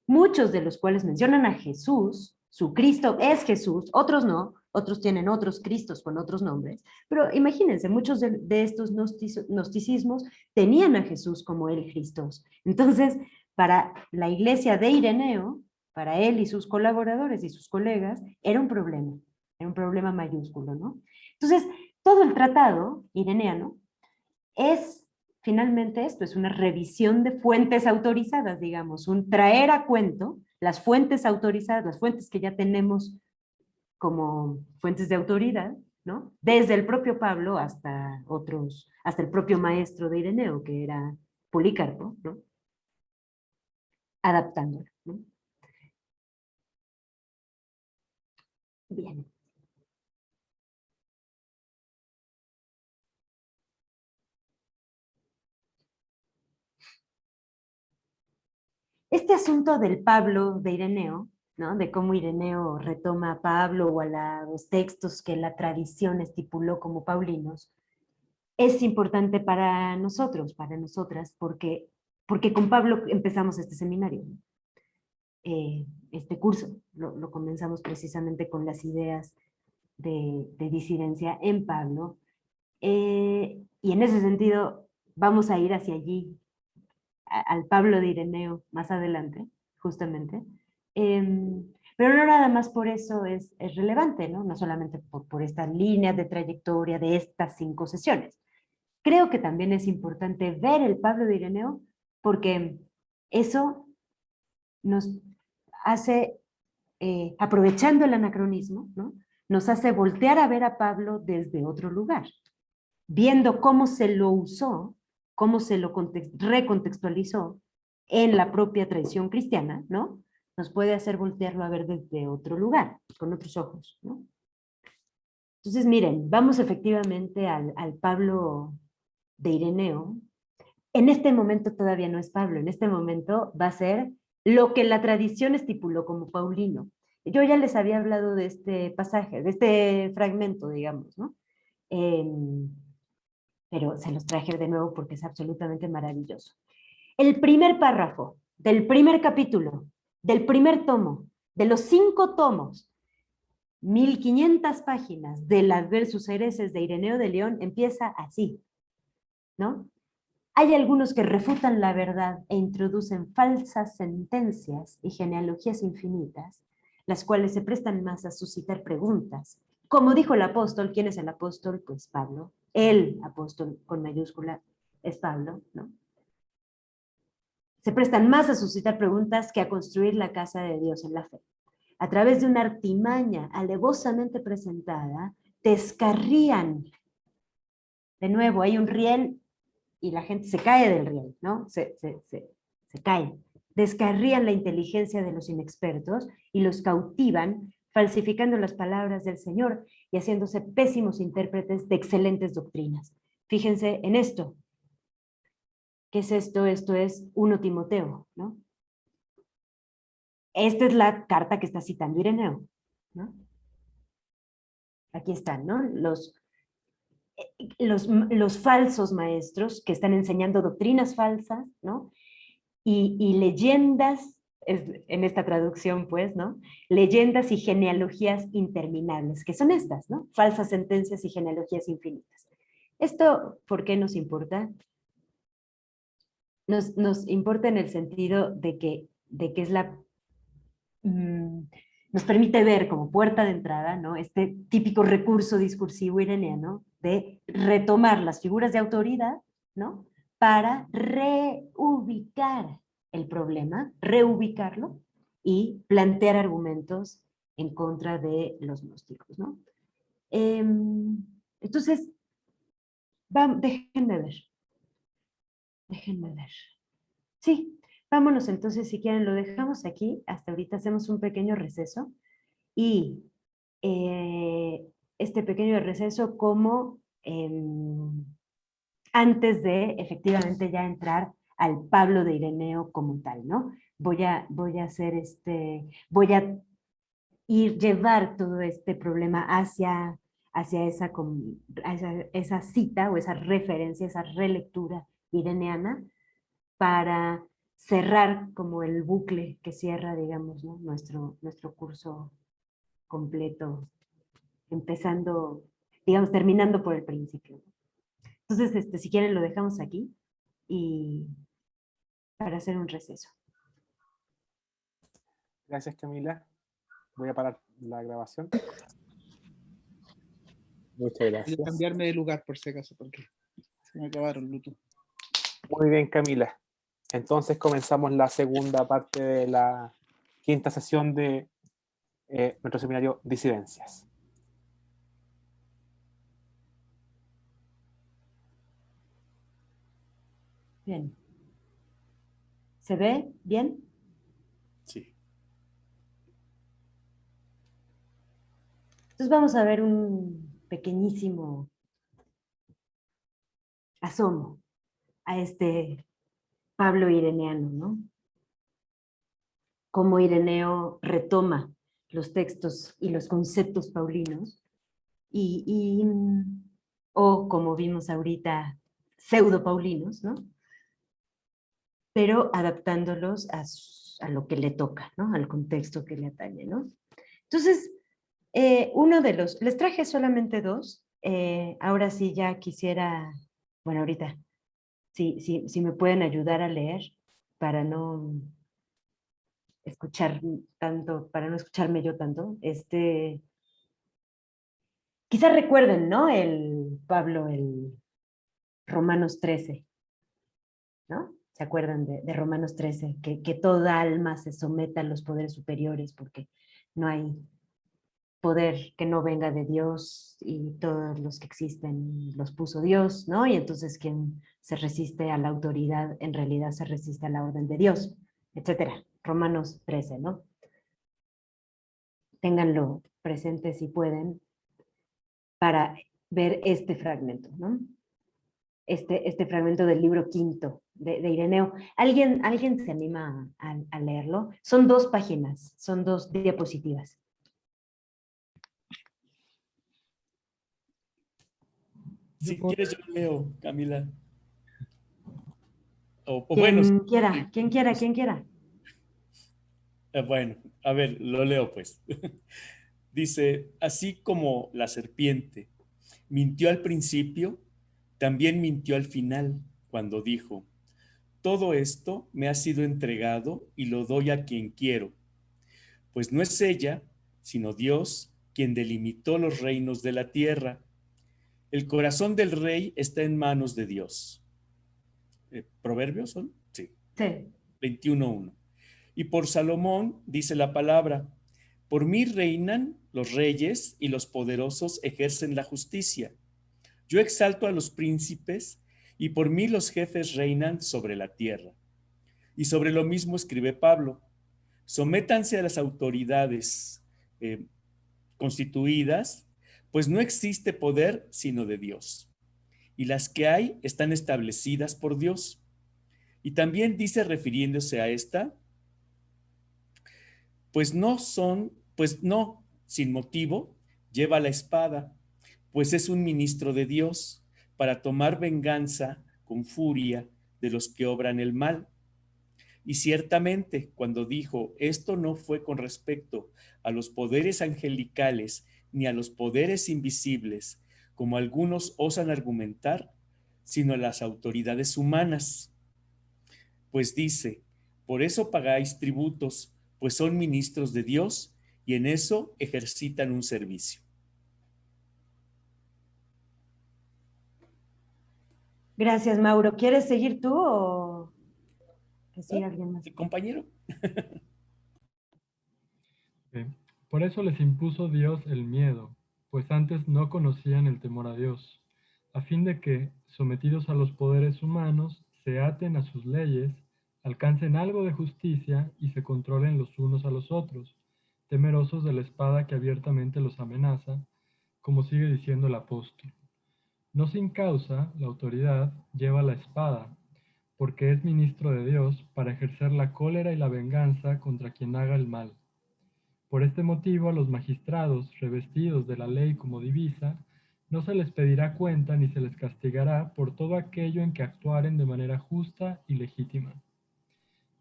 muchos de los cuales mencionan a Jesús, su Cristo es Jesús, otros no, otros tienen otros Cristos con otros nombres, pero imagínense, muchos de estos gnosticismos tenían a Jesús como el Cristo. Entonces, para la iglesia de Ireneo, para él y sus colaboradores y sus colegas, era un problema mayúsculo, ¿no? Entonces, todo el tratado ireneano es finalmente esto, es una revisión de fuentes autorizadas, digamos, un traer a cuento las fuentes autorizadas, las fuentes que ya tenemos como fuentes de autoridad, ¿no? Desde el propio Pablo hasta otros, hasta el propio maestro de Ireneo, que era Polícarpo, ¿no? Adaptándola, ¿no? Bien. Este asunto del Pablo de Ireneo, ¿no? De cómo Ireneo retoma a Pablo o a los textos que la tradición estipuló como paulinos, es importante para nosotros, para nosotras, porque con Pablo empezamos este seminario, ¿no? Este curso. Lo comenzamos precisamente con las ideas de disidencia en Pablo. Y en ese sentido, vamos a ir hacia allí, al Pablo de Ireneo más adelante, justamente. Pero no nada más por eso es relevante, ¿no? No solamente por esta línea de trayectoria de estas 5 sesiones. Creo que también es importante ver el Pablo de Ireneo porque eso nos hace, aprovechando el anacronismo, ¿no? Nos hace voltear a ver a Pablo desde otro lugar, viendo cómo se lo usó, cómo se lo recontextualizó en la propia tradición cristiana, ¿no? Nos puede hacer voltearlo a ver desde otro lugar, con otros ojos, ¿no? Entonces, miren, vamos efectivamente al Pablo de Ireneo. En este momento todavía no es Pablo, en este momento va a ser lo que la tradición estipuló como Paulino. Yo ya les había hablado de este pasaje, de este fragmento, digamos, ¿no? Eh, pero se los traje de nuevo porque es absolutamente maravilloso. El primer párrafo del primer capítulo, del primer tomo, de los 5 tomos, 1500 páginas del Adversus Hereses de Ireneo de León empieza así, ¿no? Hay algunos que refutan la verdad e introducen falsas sentencias y genealogías infinitas, las cuales se prestan más a suscitar preguntas. Como dijo el apóstol, ¿quién es el apóstol? Pues Pablo. El apóstol con mayúscula es Pablo, ¿no? Se prestan más a suscitar preguntas que a construir la casa de Dios en la fe. A través de una artimaña alevosamente presentada, descarrían. De nuevo, hay un riel y la gente se cae del riel, ¿no? Se cae. Descarrían la inteligencia de los inexpertos y los cautivan, falsificando las palabras del Señor y haciéndose pésimos intérpretes de excelentes doctrinas. Fíjense en esto. ¿Qué es esto? Esto es 1 Timoteo, ¿no? Esta es la carta que está citando Ireneo, ¿no? Aquí están, ¿no? Los falsos maestros que están enseñando doctrinas falsas, ¿no? Y leyendas, en esta traducción, pues, ¿no? Leyendas y genealogías interminables, que son estas, ¿no? Falsas sentencias y genealogías infinitas. ¿Esto por qué nos importa? Nos importa en el sentido de que es nos permite ver como puerta de entrada, ¿no? Este típico recurso discursivo ireneano de retomar las figuras de autoridad, ¿no? Para reubicar el problema, reubicarlo y plantear argumentos en contra de los gnósticos, ¿no? Entonces, Déjenme ver. Déjenme ver. Sí, vámonos entonces, si quieren, lo dejamos aquí. Hasta ahorita hacemos un pequeño receso. Y este pequeño receso como antes de efectivamente ya entrar al Pablo de Ireneo como tal, ¿no? Voy a hacer voy a llevar todo este problema hacia esa cita o esa referencia, esa relectura ireneana para cerrar como el bucle que cierra, digamos, ¿no? nuestro curso completo, empezando, digamos, terminando por el principio. Entonces, si quieren, lo dejamos aquí y para hacer un receso. Gracias, Camila. Voy a parar la grabación. Muchas Voy a gracias. cambiarme de lugar por si acaso, porque se me acabaron Bluetooth. Muy bien, Camila. Entonces comenzamos la segunda parte de la quinta sesión de nuestro seminario Disidencias. Bien. ¿Se ve bien? Sí. Entonces vamos a ver un pequeñísimo asomo a este Pablo ireneano, ¿no? Cómo Ireneo retoma los textos y los conceptos paulinos o como vimos ahorita, pseudo-paulinos, ¿no? Pero adaptándolos a lo que le toca, ¿no? Al contexto que le atañe, ¿no? Entonces, les traje solamente dos. Ahora sí ya quisiera, bueno, ahorita, si me pueden ayudar a leer para no escuchar tanto, para no escucharme yo tanto, quizás recuerden, ¿no? el Romanos 13, ¿no? ¿Se acuerdan de Romanos 13? Que toda alma se someta a los poderes superiores porque no hay poder que no venga de Dios y todos los que existen los puso Dios, ¿no? Y entonces quien se resiste a la autoridad en realidad se resiste a la orden de Dios, etcétera. Romanos 13, ¿no? Ténganlo presente si pueden para ver este fragmento, ¿no? Este fragmento del libro quinto de Ireneo. ¿Alguien se anima a leerlo? Son 2 páginas, son 2 diapositivas. Si quieres yo leo, Camila. Quien quiera. Bueno, a ver, lo leo pues. Dice, así como la serpiente mintió al principio, también mintió al final, cuando dijo, todo esto me ha sido entregado y lo doy a quien quiero, pues no es ella, sino Dios, quien delimitó los reinos de la tierra. El corazón del rey está en manos de Dios. ¿Proverbios son? Sí. Sí. 21:1. Y por Salomón dice la palabra, por mí reinan los reyes y los poderosos ejercen la justicia. Yo exalto a los príncipes y por mí los jefes reinan sobre la tierra. Y sobre lo mismo escribe Pablo, sométanse a las autoridades constituidas, pues no existe poder sino de Dios. Y las que hay están establecidas por Dios. Y también dice, refiriéndose a esta, pues no, sin motivo, lleva la espada, pues es un ministro de Dios para tomar venganza con furia de los que obran el mal. Y ciertamente, cuando dijo, esto no fue con respecto a los poderes angelicales ni a los poderes invisibles, como algunos osan argumentar, sino a las autoridades humanas. Pues dice, por eso pagáis tributos, pues son ministros de Dios y en eso ejercitan un servicio. Gracias, Mauro. ¿Quieres seguir tú o que siga alguien más? ¿El compañero? Por eso les impuso Dios el miedo, pues antes no conocían el temor a Dios. a fin de que, sometidos a los poderes humanos, se aten a sus leyes, alcancen algo de justicia y se controlen los unos a los otros, temerosos de la espada que abiertamente los amenaza, como sigue diciendo el apóstol. No sin causa, la autoridad lleva la espada, porque es ministro de Dios para ejercer la cólera y la venganza contra quien haga el mal. Por este motivo a los magistrados, revestidos de la ley como divisa, no se les pedirá cuenta ni se les castigará por todo aquello en que actuaren de manera justa y legítima.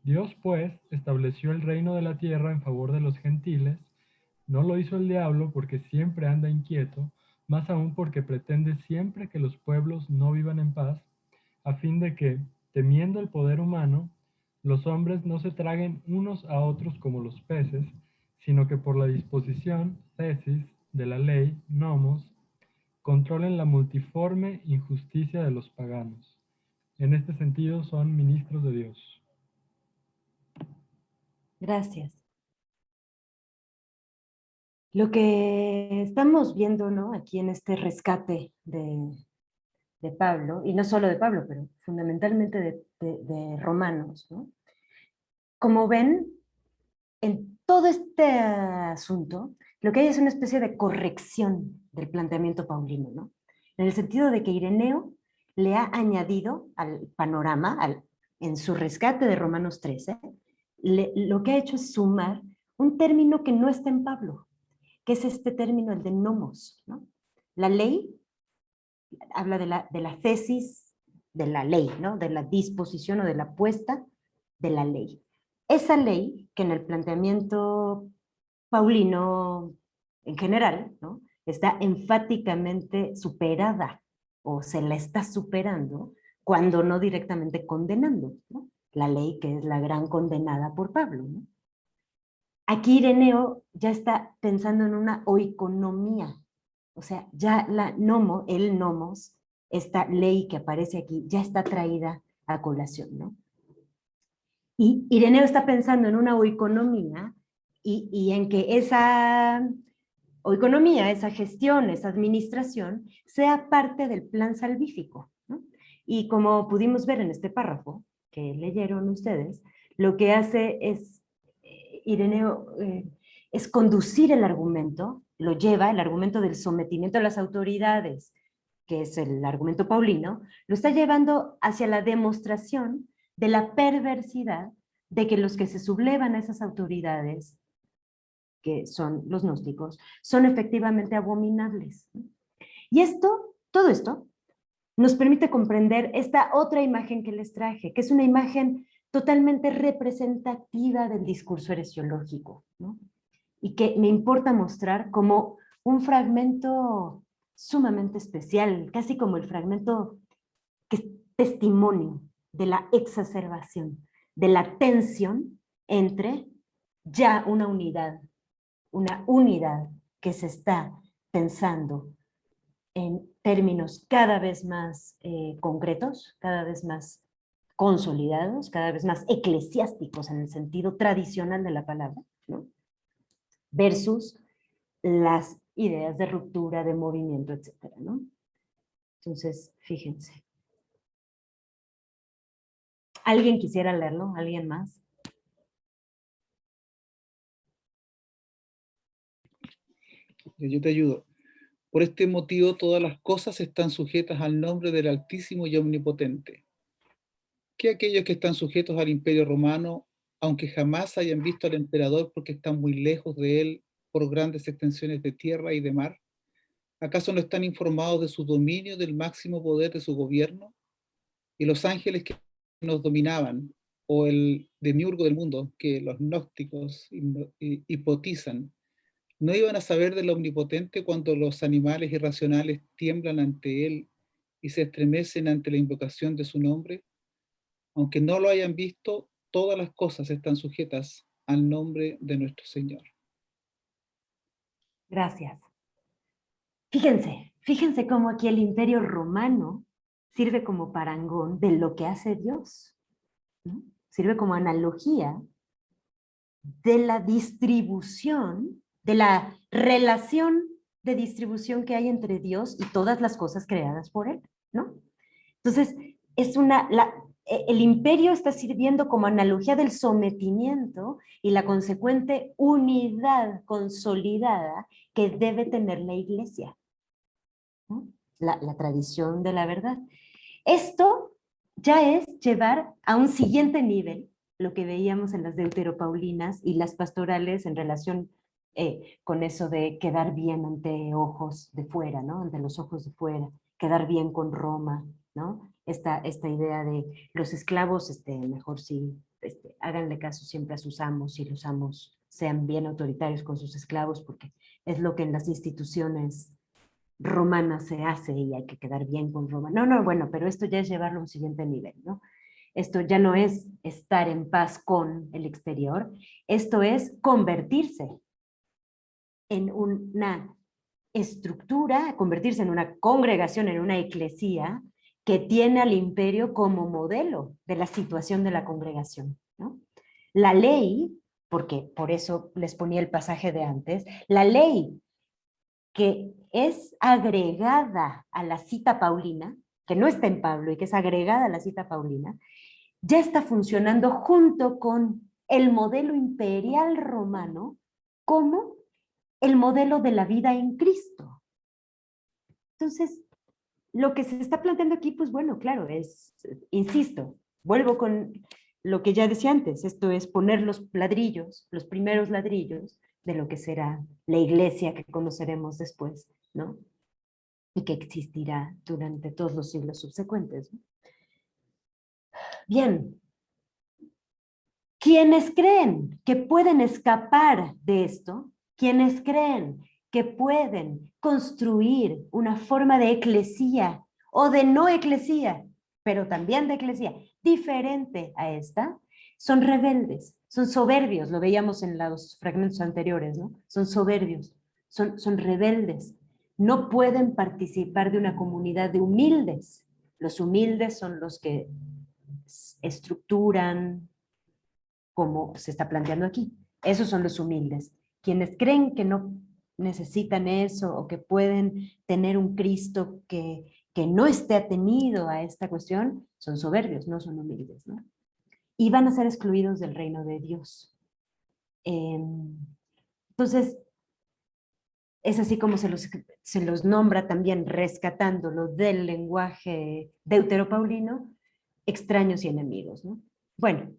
Dios, pues, estableció el reino de la tierra en favor de los gentiles. No lo hizo el diablo porque siempre anda inquieto, más aún porque pretende siempre que los pueblos no vivan en paz, a fin de que, temiendo el poder humano, los hombres no se traguen unos a otros como los peces, sino que por la disposición, tesis, de la ley, nomos, controlen la multiforme injusticia de los paganos. En este sentido son ministros de Dios. Gracias. Lo que estamos viendo, ¿no?, aquí en este rescate de Pablo, y no solo de Pablo, pero fundamentalmente de Romanos, ¿no? Como ven, en todo este asunto, lo que hay es una especie de corrección del planteamiento paulino, ¿no? En el sentido de que Ireneo le ha añadido al panorama, en su rescate de Romanos 13, lo que ha hecho es sumar un término que no está en Pablo, que es este término, el de nomos, ¿no? La ley habla de la tesis de la ley, ¿no?, de la disposición o de la puesta de la ley. Esa ley, que en el planteamiento paulino en general, ¿no?, está enfáticamente superada, o se la está superando, cuando no directamente condenando, ¿no? La ley que es la gran condenada por Pablo, ¿no? Aquí Ireneo ya está pensando en una oikonomía, o sea, ya el nomos, esta ley que aparece aquí, ya está traída a colación, ¿no? Y Ireneo está pensando en una oikonomía y en que esa oikonomía, esa gestión, esa administración, sea parte del plan salvífico, ¿no? Y como pudimos ver en este párrafo que leyeron ustedes, lo que hace es, Ireneo, es conducir el argumento, lo lleva, el argumento del sometimiento a las autoridades, que es el argumento paulino, lo está llevando hacia la demostración de la perversidad de que los que se sublevan a esas autoridades, que son los gnósticos, son efectivamente abominables. Y todo esto, nos permite comprender esta otra imagen que les traje, que es una imagen totalmente representativa del discurso heresiológico, ¿no? Y que me importa mostrar como un fragmento sumamente especial, casi como el fragmento que es testimonio de la exacerbación, de la tensión entre ya una unidad que se está pensando en términos cada vez más concretos, cada vez más consolidados, cada vez más eclesiásticos en el sentido tradicional de la palabra, ¿no?, versus las ideas de ruptura, de movimiento, etcétera, ¿no? Entonces, fíjense. ¿Alguien quisiera leerlo? ¿Alguien más? Yo te ayudo. Por este motivo todas las cosas están sujetas al nombre del Altísimo y Omnipotente. Que aquellos que están sujetos al Imperio Romano, aunque jamás hayan visto al emperador porque están muy lejos de él por grandes extensiones de tierra y de mar, ¿acaso no están informados de su dominio, del máximo poder de su gobierno? Y los ángeles que nos dominaban, o el demiurgo del mundo, que los gnósticos hipotizan, ¿no iban a saber del Omnipotente cuando los animales irracionales tiemblan ante él y se estremecen ante la invocación de su nombre? Aunque no lo hayan visto, todas las cosas están sujetas al nombre de nuestro Señor. Gracias. Fíjense cómo aquí el Imperio Romano sirve como parangón de lo que hace Dios, ¿no? Sirve como analogía de la distribución, de la relación de distribución que hay entre Dios y todas las cosas creadas por Él, ¿no? Entonces, el imperio está sirviendo como analogía del sometimiento y la consecuente unidad consolidada que debe tener la iglesia, ¿no? La tradición de la verdad. Esto ya es llevar a un siguiente nivel lo que veíamos en las deuteropaulinas y las pastorales en relación con eso de quedar bien ante ojos de fuera, ¿no? Ante los ojos de fuera, quedar bien con Roma, ¿no? Esta idea de los esclavos, mejor sí, háganle caso siempre a sus amos y los amos sean bien autoritarios con sus esclavos, porque es lo que en las instituciones romana se hace y hay que quedar bien con Roma. No, bueno, pero esto ya es llevarlo a un siguiente nivel, ¿no? Esto ya no es estar en paz con el exterior, esto es convertirse en una estructura, convertirse en una congregación, en una eclesía que tiene al imperio como modelo de la situación de la congregación, ¿no? La ley, porque por eso les ponía el pasaje de antes, la ley que es agregada a la cita paulina, que no está en Pablo y que es agregada a la cita paulina, ya está funcionando junto con el modelo imperial romano como el modelo de la vida en Cristo. Entonces, lo que se está planteando aquí, pues bueno, claro, insisto, vuelvo con lo que ya decía antes, esto es poner los ladrillos, los primeros ladrillos de lo que será la iglesia que conoceremos después, ¿no? Y que existirá durante todos los siglos subsecuentes, ¿no? Bien, quienes creen que pueden escapar de esto, quienes creen que pueden construir una forma de eclesía o de no eclesía, pero también de eclesía, diferente a esta, son rebeldes, son soberbios, lo veíamos en los fragmentos anteriores, ¿no? Son soberbios, son rebeldes, no pueden participar de una comunidad de humildes. Los humildes son los que estructuran, como se está planteando aquí. Esos son los humildes. Quienes creen que no necesitan eso o que pueden tener un Cristo que no esté atenido a esta cuestión, son soberbios, no son humildes, ¿no? Y van a ser excluidos del reino de Dios. Entonces, es así como se los nombra también, rescatándolo del lenguaje deuteropaulino, extraños y enemigos, ¿no? Bueno,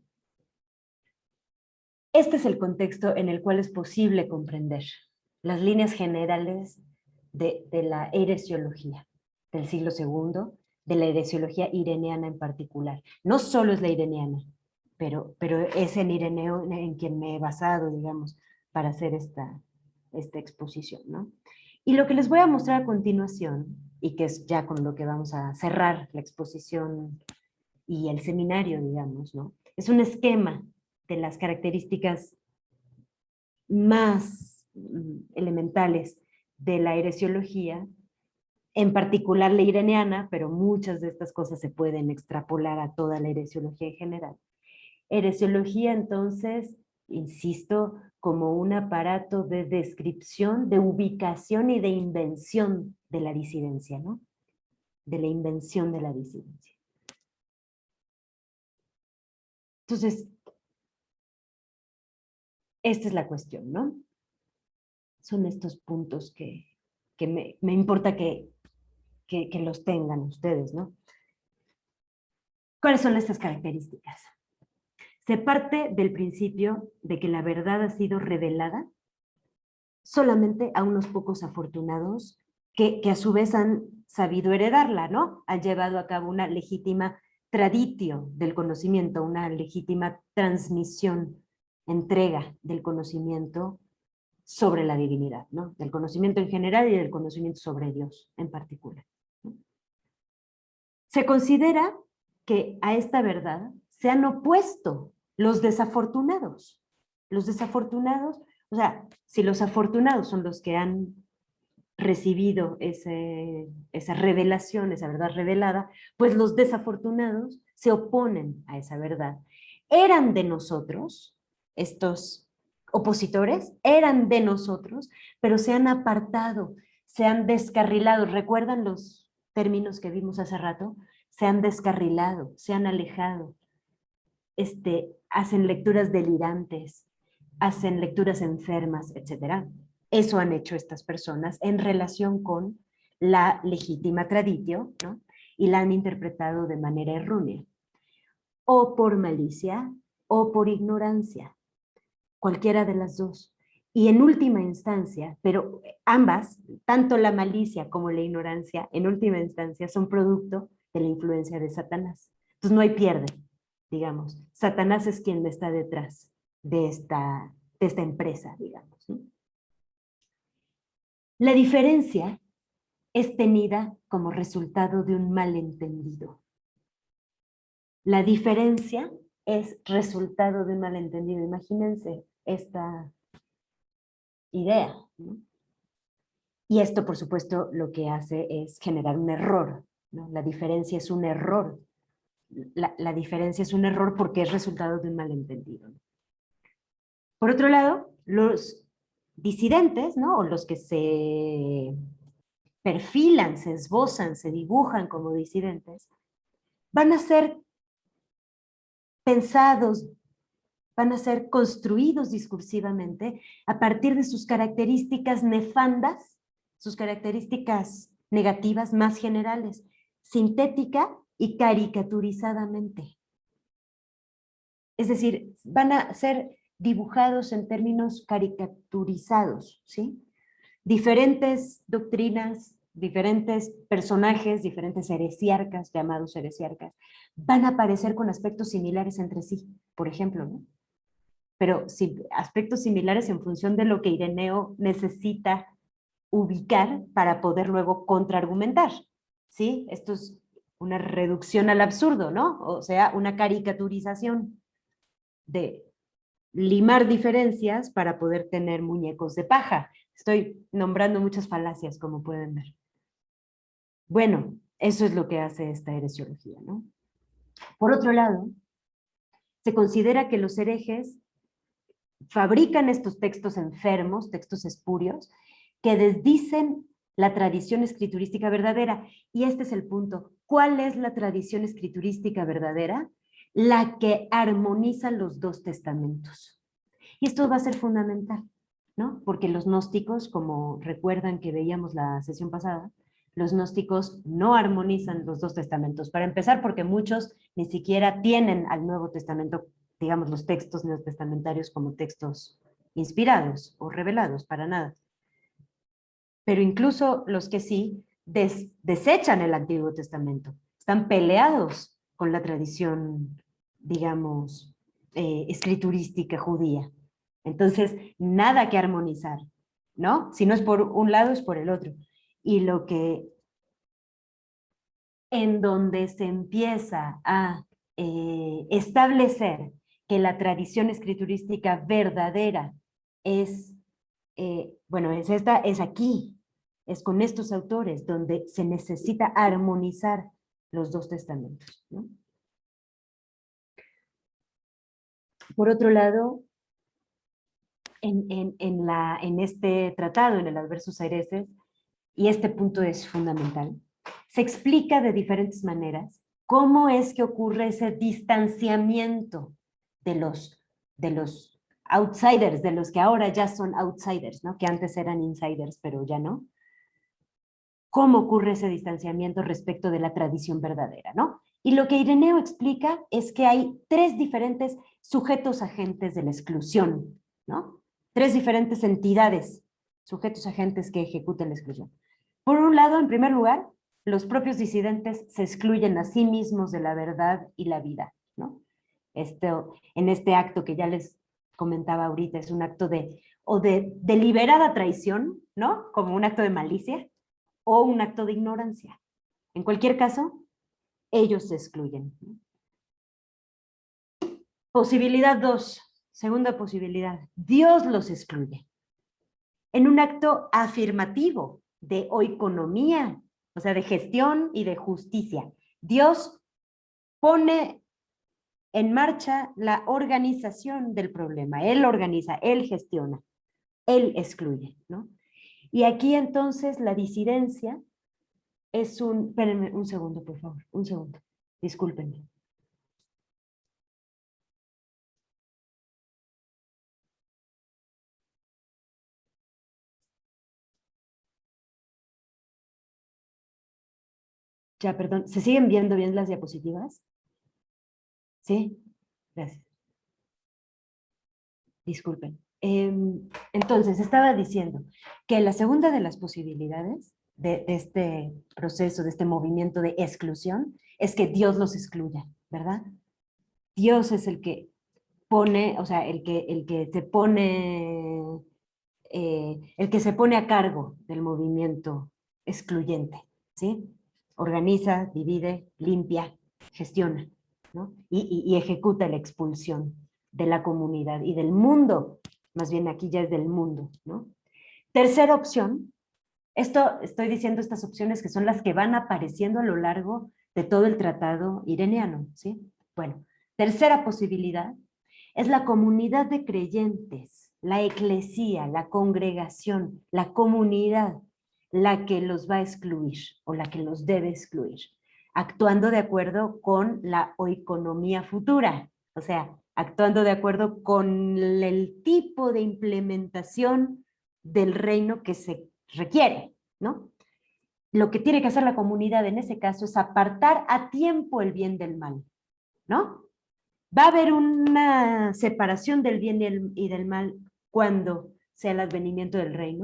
este es el contexto en el cual es posible comprender las líneas generales de la heresiología del siglo II, de la heresiología ireniana en particular. No solo es la ireniana, pero es en Ireneo en quien me he basado, digamos, para hacer esta exposición, ¿no? Y lo que les voy a mostrar a continuación, y que es ya con lo que vamos a cerrar la exposición y el seminario, digamos, ¿no? Es un esquema de las características más elementales de la heresiología, en particular la ireniana, pero muchas de estas cosas se pueden extrapolar a toda la heresiología en general. Heresiología, entonces, insisto, como un aparato de descripción, de ubicación y de invención de la disidencia, ¿no? De la invención de la disidencia. Entonces, esta es la cuestión, ¿no? Son estos puntos que me importa que los tengan ustedes, ¿no? ¿Cuáles son estas características? Se parte del principio de que la verdad ha sido revelada solamente a unos pocos afortunados que a su vez han sabido heredarla, ¿no? Han llevado a cabo una legítima traditio del conocimiento, una legítima transmisión, entrega del conocimiento sobre la divinidad, ¿no? Del conocimiento en general y del conocimiento sobre Dios en particular, ¿no? Se considera que a esta verdad se han opuesto los desafortunados. Los desafortunados, o sea, si los afortunados son los que han recibido esa revelación, esa verdad revelada, pues los desafortunados se oponen a esa verdad. Eran de nosotros, estos opositores, eran de nosotros, pero se han apartado, se han descarrilado. ¿Recuerdan los términos que vimos hace rato? Se han descarrilado, se han alejado. Hacen lecturas delirantes, hacen lecturas enfermas, etc. Eso han hecho estas personas en relación con la legítima traditio, ¿no? Y la han interpretado de manera errónea, o por malicia, o por ignorancia, cualquiera de las dos. Y en última instancia, pero ambas, tanto la malicia como la ignorancia, en última instancia son producto de la influencia de Satanás. Entonces no hay pierde, digamos. Satanás es quien está detrás de esta empresa, digamos, ¿no? La diferencia es tenida como resultado de un malentendido. La diferencia es resultado de un malentendido. Imagínense esta idea, ¿no? Y esto, por supuesto, lo que hace es generar un error, ¿no? La diferencia es un error. La diferencia es un error porque es resultado de un malentendido, ¿no? Por otro lado, los disidentes, ¿no? O los que se perfilan, se esbozan, se dibujan como disidentes, van a ser pensados, van a ser construidos discursivamente a partir de sus características nefandas, sus características negativas más generales, sintética y caricaturizadamente. Es decir, van a ser dibujados en términos caricaturizados, ¿sí? Diferentes doctrinas, diferentes personajes, diferentes heresiarcas, llamados heresiarcas, van a aparecer con aspectos similares entre sí, por ejemplo, ¿no? Pero sí, aspectos similares en función de lo que Ireneo necesita ubicar para poder luego contraargumentar, ¿sí? Esto es una reducción al absurdo, ¿no? O sea, una caricaturización de limar diferencias para poder tener muñecos de paja. Estoy nombrando muchas falacias, como pueden ver. Bueno, eso es lo que hace esta heresiología, ¿no? Por otro lado, se considera que los herejes fabrican estos textos enfermos, textos espurios, que desdicen la tradición escriturística verdadera. Y este es el punto. ¿Cuál es la tradición escriturística verdadera? La que armoniza los dos testamentos. Y esto va a ser fundamental, ¿no? Porque los gnósticos, como recuerdan que veíamos la sesión pasada, los gnósticos no armonizan los dos testamentos. Para empezar, porque muchos ni siquiera tienen al Nuevo Testamento, digamos, los textos neotestamentarios como textos inspirados o revelados, para nada. Pero incluso los que sí, desechan el Antiguo Testamento. Están peleados con la tradición, digamos, escriturística judía. Entonces, nada que armonizar, ¿no? Si no es por un lado, es por el otro. Y lo que, en donde se empieza a establecer que la tradición escriturística verdadera es, bueno, es esta, es aquí, es con estos autores, donde se necesita armonizar los dos testamentos, ¿no? Por otro lado, en este tratado, en el Adversus Aereses, y este punto es fundamental, se explica de diferentes maneras cómo es que ocurre ese distanciamiento de los outsiders, de los que ahora ya son outsiders, ¿no? Que antes eran insiders, pero ya no. ¿Cómo ocurre ese distanciamiento respecto de la tradición verdadera, ¿no? Y lo que Ireneo explica es que hay tres diferentes sujetos agentes de la exclusión, ¿no? Tres diferentes entidades, sujetos agentes que ejecutan la exclusión. Por un lado, en primer lugar, los propios disidentes se excluyen a sí mismos de la verdad y la vida, ¿no? En este acto que ya les comentaba ahorita, es un acto de deliberada traición, ¿no? Como un acto de malicia, o un acto de ignorancia. En cualquier caso, ellos se excluyen. Posibilidad 2, segunda posibilidad, Dios los excluye. En un acto afirmativo de oikonomía, o sea, de gestión y de justicia. Dios pone en marcha la organización del problema. Él organiza, él gestiona, él excluye, ¿no? Y aquí entonces la disidencia es un... Espérenme un segundo, por favor, un segundo. Discúlpenme. Ya, perdón. ¿Se siguen viendo bien las diapositivas? ¿Sí? Gracias. Disculpen. Entonces, estaba diciendo que la segunda de las posibilidades de este proceso, de este movimiento de exclusión, es que Dios los excluya, ¿verdad? Dios es el que pone, o sea, el que se pone, el que se pone a cargo del movimiento excluyente, ¿sí? Organiza, divide, limpia, gestiona, ¿no? Y ejecuta la expulsión de la comunidad y del mundo, más bien aquí ya es del mundo, ¿no? Tercera opción, estoy diciendo estas opciones que son las que van apareciendo a lo largo de todo el tratado ireniano, ¿sí? Bueno, tercera posibilidad es la comunidad de creyentes, la eclesía, la congregación, la comunidad, la que los va a excluir o la que los debe excluir, actuando de acuerdo con la oikonomía futura, o sea, actuando de acuerdo con el tipo de implementación del reino que se requiere, ¿no? Lo que tiene que hacer la comunidad en ese caso es apartar a tiempo el bien del mal, ¿no? Va a haber una separación del bien y del mal cuando sea el advenimiento del reino,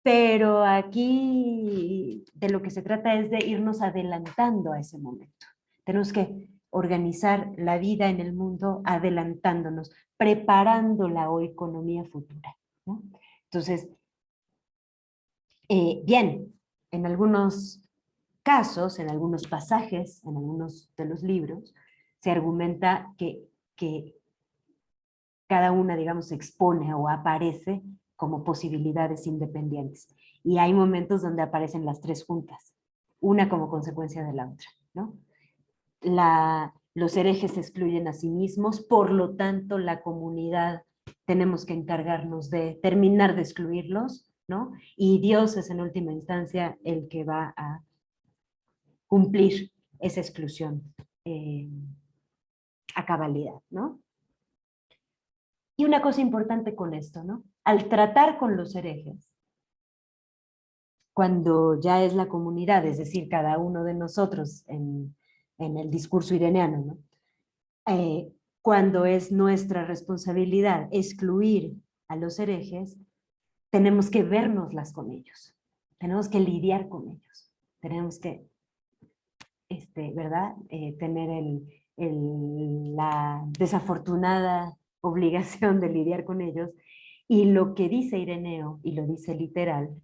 pero aquí de lo que se trata es de irnos adelantando a ese momento. Tenemos que organizar la vida en el mundo adelantándonos, preparando la economía futura, ¿no? Entonces, bien, en algunos casos, en algunos pasajes, en algunos de los libros, se argumenta que cada una, digamos, se expone o aparece como posibilidades independientes. Y hay momentos donde aparecen las tres juntas, una como consecuencia de la otra, ¿no? Los herejes se excluyen a sí mismos, por lo tanto, la comunidad tenemos que encargarnos de terminar de excluirlos, ¿no? Y Dios es en última instancia el que va a cumplir esa exclusión a cabalidad, ¿no? Y una cosa importante con esto, ¿no? Al tratar con los herejes, cuando ya es la comunidad, es decir, cada uno de nosotros en el discurso ireneano, ¿no? Cuando es nuestra responsabilidad excluir a los herejes, tenemos que vernoslas con ellos, tenemos que lidiar con ellos, tenemos que, ¿verdad? Tener la desafortunada obligación de lidiar con ellos. Y lo que dice Ireneo, y lo dice literal,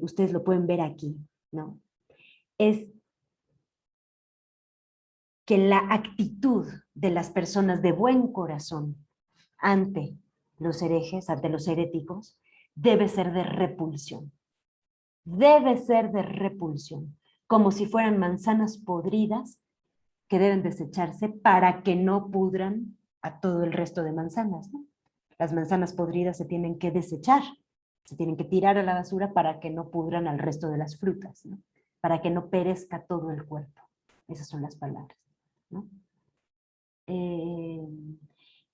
ustedes lo pueden ver aquí, ¿no? Es que la actitud de las personas de buen corazón ante los herejes, ante los heréticos, debe ser de repulsión. Debe ser de repulsión, como si fueran manzanas podridas que deben desecharse para que no pudran a todo el resto de manzanas, ¿no? Las manzanas podridas se tienen que desechar, se tienen que tirar a la basura para que no pudran al resto de las frutas, ¿no? Para que no perezca todo el cuerpo. Esas son las palabras, ¿no?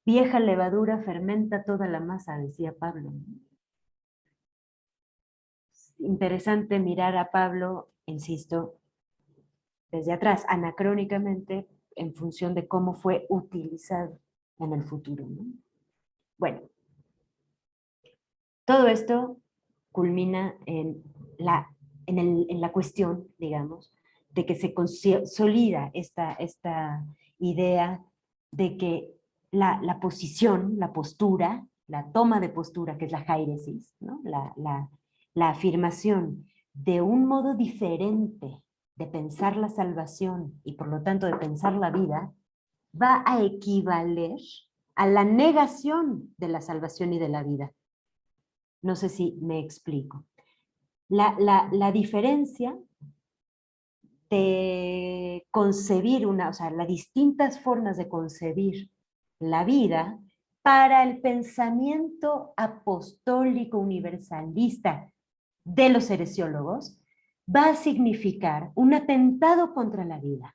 Vieja levadura fermenta toda la masa, decía Pablo. Interesante mirar a Pablo, insisto, desde atrás, anacrónicamente, en función de cómo fue utilizado en el futuro, ¿no? Bueno, todo esto culmina en la cuestión, digamos, de que se consolida esta idea de que la posición, la postura, la toma de postura, que es la hairesis, ¿no? La afirmación de un modo diferente de pensar la salvación y por lo tanto de pensar la vida, va a equivaler a la negación de la salvación y de la vida. No sé si me explico. La diferencia de concebir o sea, las distintas formas de concebir la vida para el pensamiento apostólico universalista de los heresiólogos, va a significar un atentado contra la vida.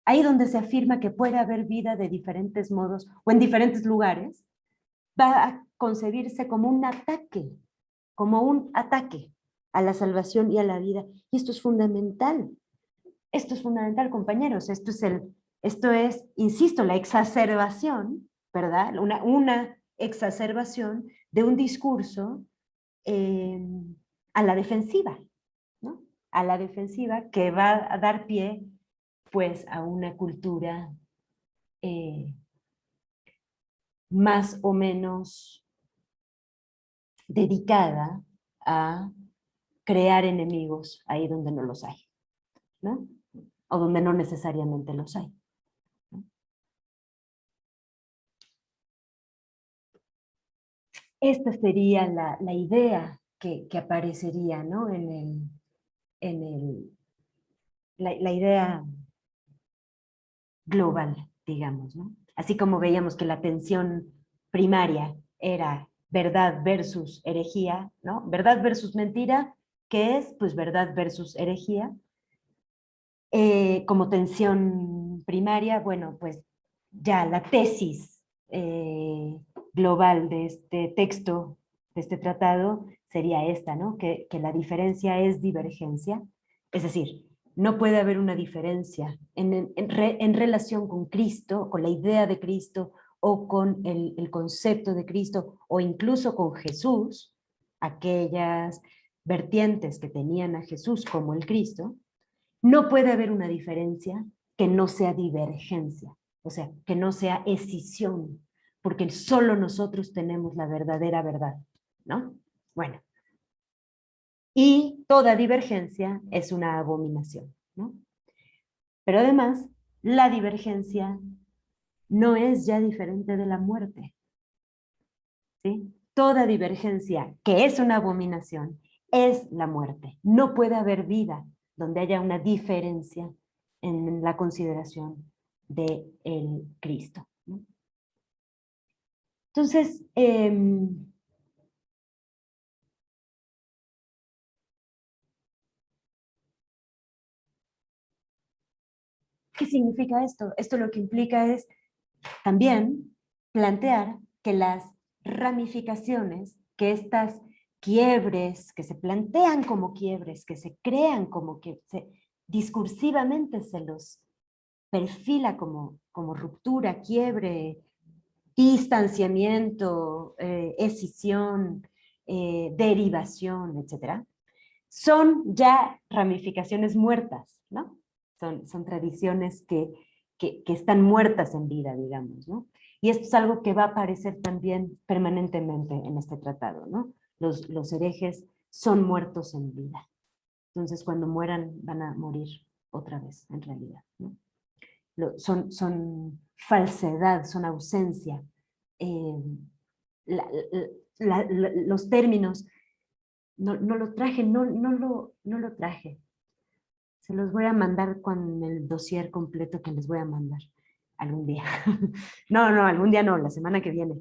Ahí donde se afirma que puede haber vida de diferentes modos o en diferentes lugares, va a concebirse como un ataque a la salvación y a la vida. Y esto es fundamental. Esto es fundamental, compañeros. Esto es, insisto, la exacerbación, ¿verdad? Una exacerbación de un discurso a la defensiva, ¿no? A la defensiva, que va a dar pie, pues, a una cultura más o menos dedicada a crear enemigos ahí donde no los hay, ¿no? O donde no necesariamente los hay, ¿no? Esta sería la idea que aparecería, ¿no? La idea global, digamos, ¿no? Así como veíamos que la tensión primaria era verdad versus herejía, ¿no? Verdad versus mentira, ¿qué es? Pues verdad versus herejía. Como tensión primaria, bueno, pues ya la tesis global de este texto, de este tratado, sería esta, ¿no? Que la diferencia es divergencia, es decir, no puede haber una diferencia en relación con Cristo, con la idea de Cristo, o con el concepto de Cristo, o incluso con Jesús, aquellas vertientes que tenían a Jesús como el Cristo. No puede haber una diferencia que no sea divergencia, o sea, que no sea escisión, porque solo nosotros tenemos la verdadera verdad, ¿no? Bueno, y toda divergencia es una abominación, ¿no? Pero además, la divergencia no es ya diferente de la muerte, ¿sí? Toda divergencia que es una abominación es la muerte. No puede haber vida donde haya una diferencia en la consideración de el Cristo, ¿no? Entonces, ¿qué significa esto? Esto lo que implica es también plantear que las ramificaciones, que estas quiebres, que se plantean como quiebres, que se crean como que discursivamente se los perfila como ruptura, quiebre, distanciamiento, escisión, derivación, etc., son ya ramificaciones muertas, ¿no? Son tradiciones que están muertas en vida, digamos, ¿no? Y esto es algo que va a aparecer también permanentemente en este tratado, ¿no? Los herejes son muertos en vida. Entonces, cuando mueran, van a morir otra vez, en realidad, ¿no? Son falsedad, son ausencia. Los términos, no lo traje, no lo traje. Se los voy a mandar con el dossier completo que les voy a mandar algún día. No, algún día no, la semana que viene.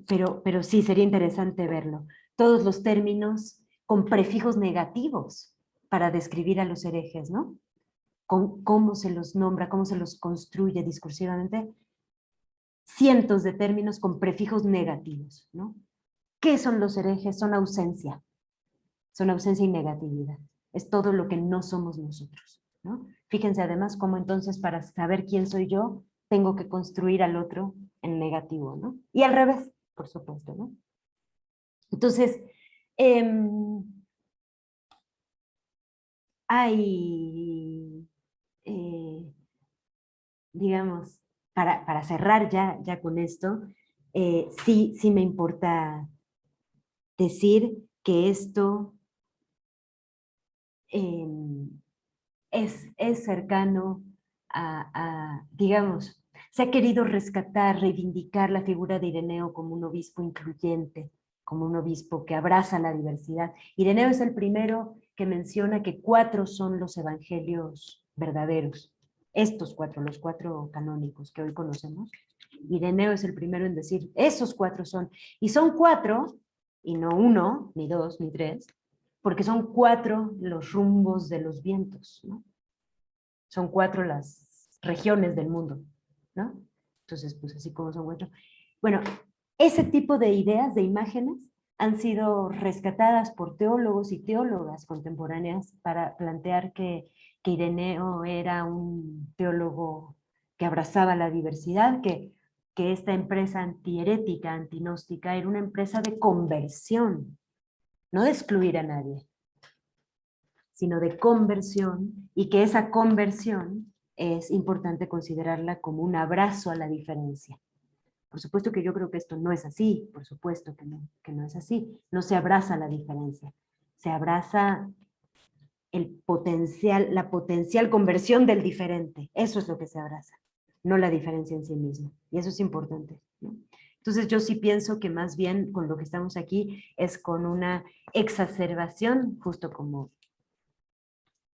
Pero sí, sería interesante verlo. Todos los términos con prefijos negativos para describir a los herejes, ¿no? Con cómo se los nombra, cómo se los construye discursivamente. Cientos de términos con prefijos negativos, ¿no? ¿Qué son los herejes? Son ausencia y negatividad. Es todo lo que no somos nosotros, ¿no? Fíjense además cómo entonces para saber quién soy yo, tengo que construir al otro en negativo, ¿no? Y al revés, por supuesto, ¿no? Entonces, hay, digamos, para cerrar ya con esto, sí me importa decir que esto es cercano digamos, se ha querido rescatar, reivindicar la figura de Ireneo como un obispo incluyente, como un obispo que abraza la diversidad. Ireneo es el primero que menciona que 4 son los evangelios verdaderos, estos cuatro, los cuatro canónicos que hoy conocemos. Ireneo es el primero en decir, esos cuatro son, y son cuatro, y no uno, ni dos, ni tres, porque son cuatro los rumbos de los vientos, ¿no? Son cuatro las regiones del mundo, ¿no? Entonces, pues así como son cuatro. Bueno, ese tipo de ideas, de imágenes, han sido rescatadas por teólogos y teólogas contemporáneas para plantear que Ireneo era un teólogo que abrazaba la diversidad, que esta empresa antiherética, antinóstica, era una empresa de conversión, no de excluir a nadie, sino de conversión, y que esa conversión es importante considerarla como un abrazo a la diferencia. Por supuesto que yo creo que esto no es así, por supuesto que no es así. No se abraza la diferencia, se abraza la potencial conversión del diferente. Eso es lo que se abraza, no la diferencia en sí misma. Y eso es importante, ¿no? Entonces yo sí pienso que más bien con lo que estamos aquí es con una exacerbación, justo como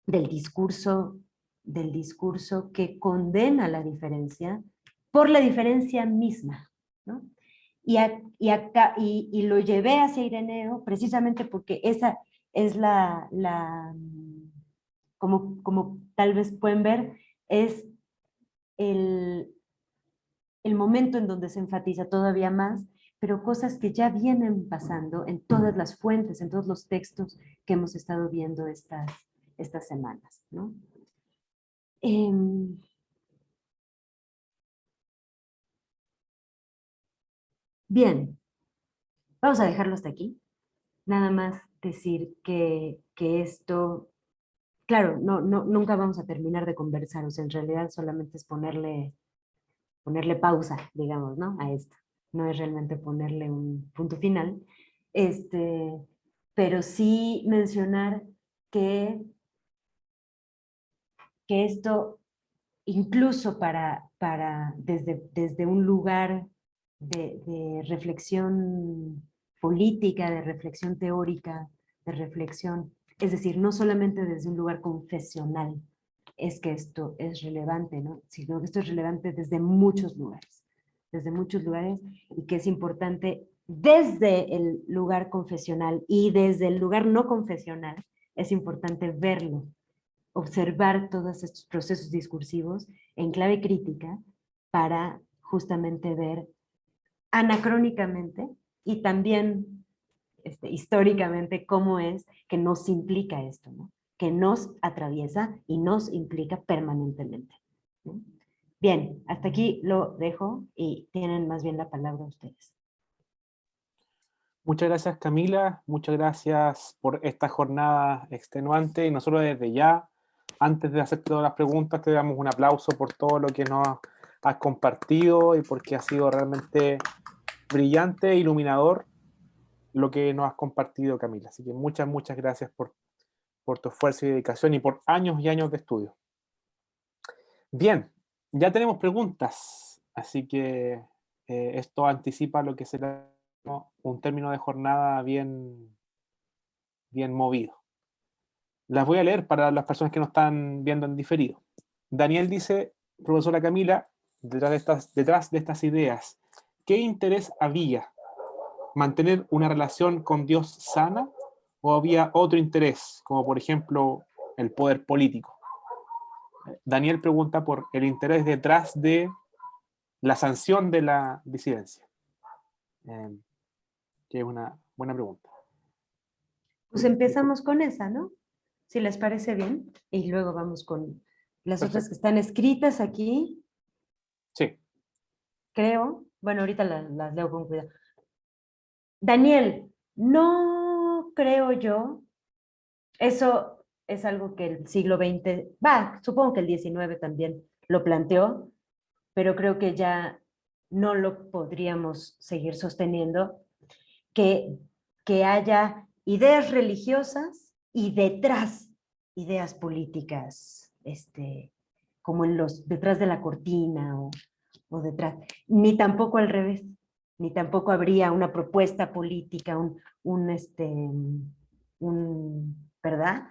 del discurso que condena la diferencia por la diferencia misma, ¿no? Y lo llevé hacia Ireneo precisamente porque esa es como tal vez pueden ver, es el momento en donde se enfatiza todavía más, pero cosas que ya vienen pasando en todas las fuentes, en todos los textos que hemos estado viendo estas semanas, ¿no? Bien, vamos a dejarlo hasta aquí. Nada más decir que esto, claro, nunca vamos a terminar de conversar, o sea, en realidad solamente es ponerle pausa, digamos, ¿no? A esto. No es realmente ponerle un punto final. Pero sí mencionar que esto, incluso desde un lugar de reflexión política, de reflexión teórica, de reflexión, es decir, no solamente desde un lugar confesional, es que esto es relevante, ¿no? Sino que esto es relevante desde muchos lugares, y que es importante desde el lugar confesional y desde el lugar no confesional, es importante verlo, observar todos estos procesos discursivos en clave crítica para justamente ver anacrónicamente y también históricamente cómo es que nos implica esto, ¿no? Que nos atraviesa y nos implica permanentemente, ¿no? Bien, hasta aquí lo dejo y tienen más bien la palabra ustedes. Muchas gracias, Camila. Muchas gracias por esta jornada extenuante. Y nosotros desde ya, antes de hacer todas las preguntas, te damos un aplauso por todo lo que nos has compartido y porque ha sido realmente brillante e iluminador lo que nos has compartido, Camila. Así que muchas gracias por tu esfuerzo y dedicación y por años y años de estudio. Bien, ya tenemos preguntas, así que esto anticipa lo que será, ¿no?, un término de jornada bien movido. Las voy a leer para las personas que nos están viendo en diferido. Daniel dice: profesora Camila, detrás de estas ideas, ¿qué interés había? ¿Mantener una relación con Dios sana o había otro interés, como por ejemplo el poder político? Daniel pregunta por el interés detrás de la sanción de la disidencia, que es una buena pregunta. Pues empezamos con esa, ¿no? Si les parece bien, y luego vamos con las Perfecto. otras que están escritas aquí, Sí. creo. Bueno, ahorita las leo con cuidado. Daniel, no creo yo, eso es algo que el siglo XX, supongo que el XIX también lo planteó, pero creo que ya no lo podríamos seguir sosteniendo, que haya ideas religiosas y detrás ideas políticas, como detrás de la cortina o detrás, ni tampoco al revés, ni tampoco habría una propuesta política, ¿verdad?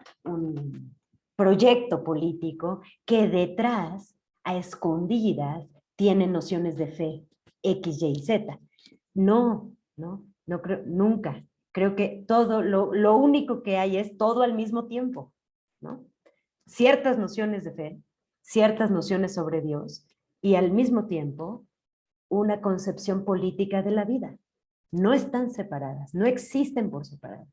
proyecto político que detrás, a escondidas, tiene nociones de fe X, Y, Z. No creo, nunca. Creo que todo, lo único que hay es todo al mismo tiempo, ¿no? Ciertas nociones de fe, ciertas nociones sobre Dios y al mismo tiempo una concepción política de la vida. No están separadas, no existen por separado.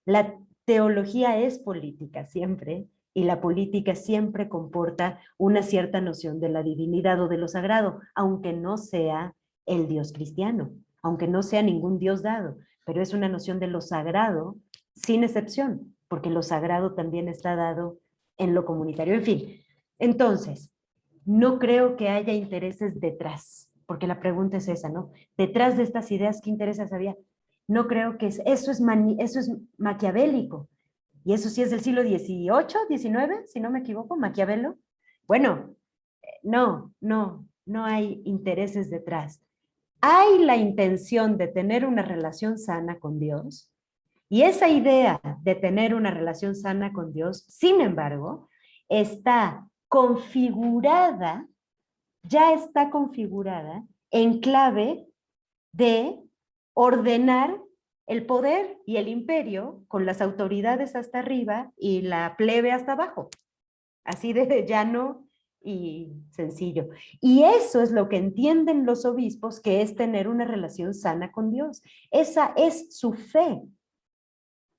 La teología es política siempre y la política siempre comporta una cierta noción de la divinidad o de lo sagrado, aunque no sea el Dios cristiano, aunque no sea ningún Dios dado, pero es una noción de lo sagrado sin excepción, porque lo sagrado también está dado en lo comunitario. En fin, entonces, no creo que haya intereses detrás, porque la pregunta es esa, ¿no? Detrás de estas ideas, ¿qué intereses había? No creo que eso es maquiavélico. Y eso sí es del siglo XVIII, XIX, si no me equivoco, Maquiavelo. Bueno, no hay intereses detrás. Hay la intención de tener una relación sana con Dios, y esa idea de tener una relación sana con Dios, sin embargo, está configurada, ya está configurada en clave de ordenar el poder y el imperio con las autoridades hasta arriba y la plebe hasta abajo. Así de llano y sencillo. Y eso es lo que entienden los obispos, que es tener una relación sana con Dios. Esa es su fe.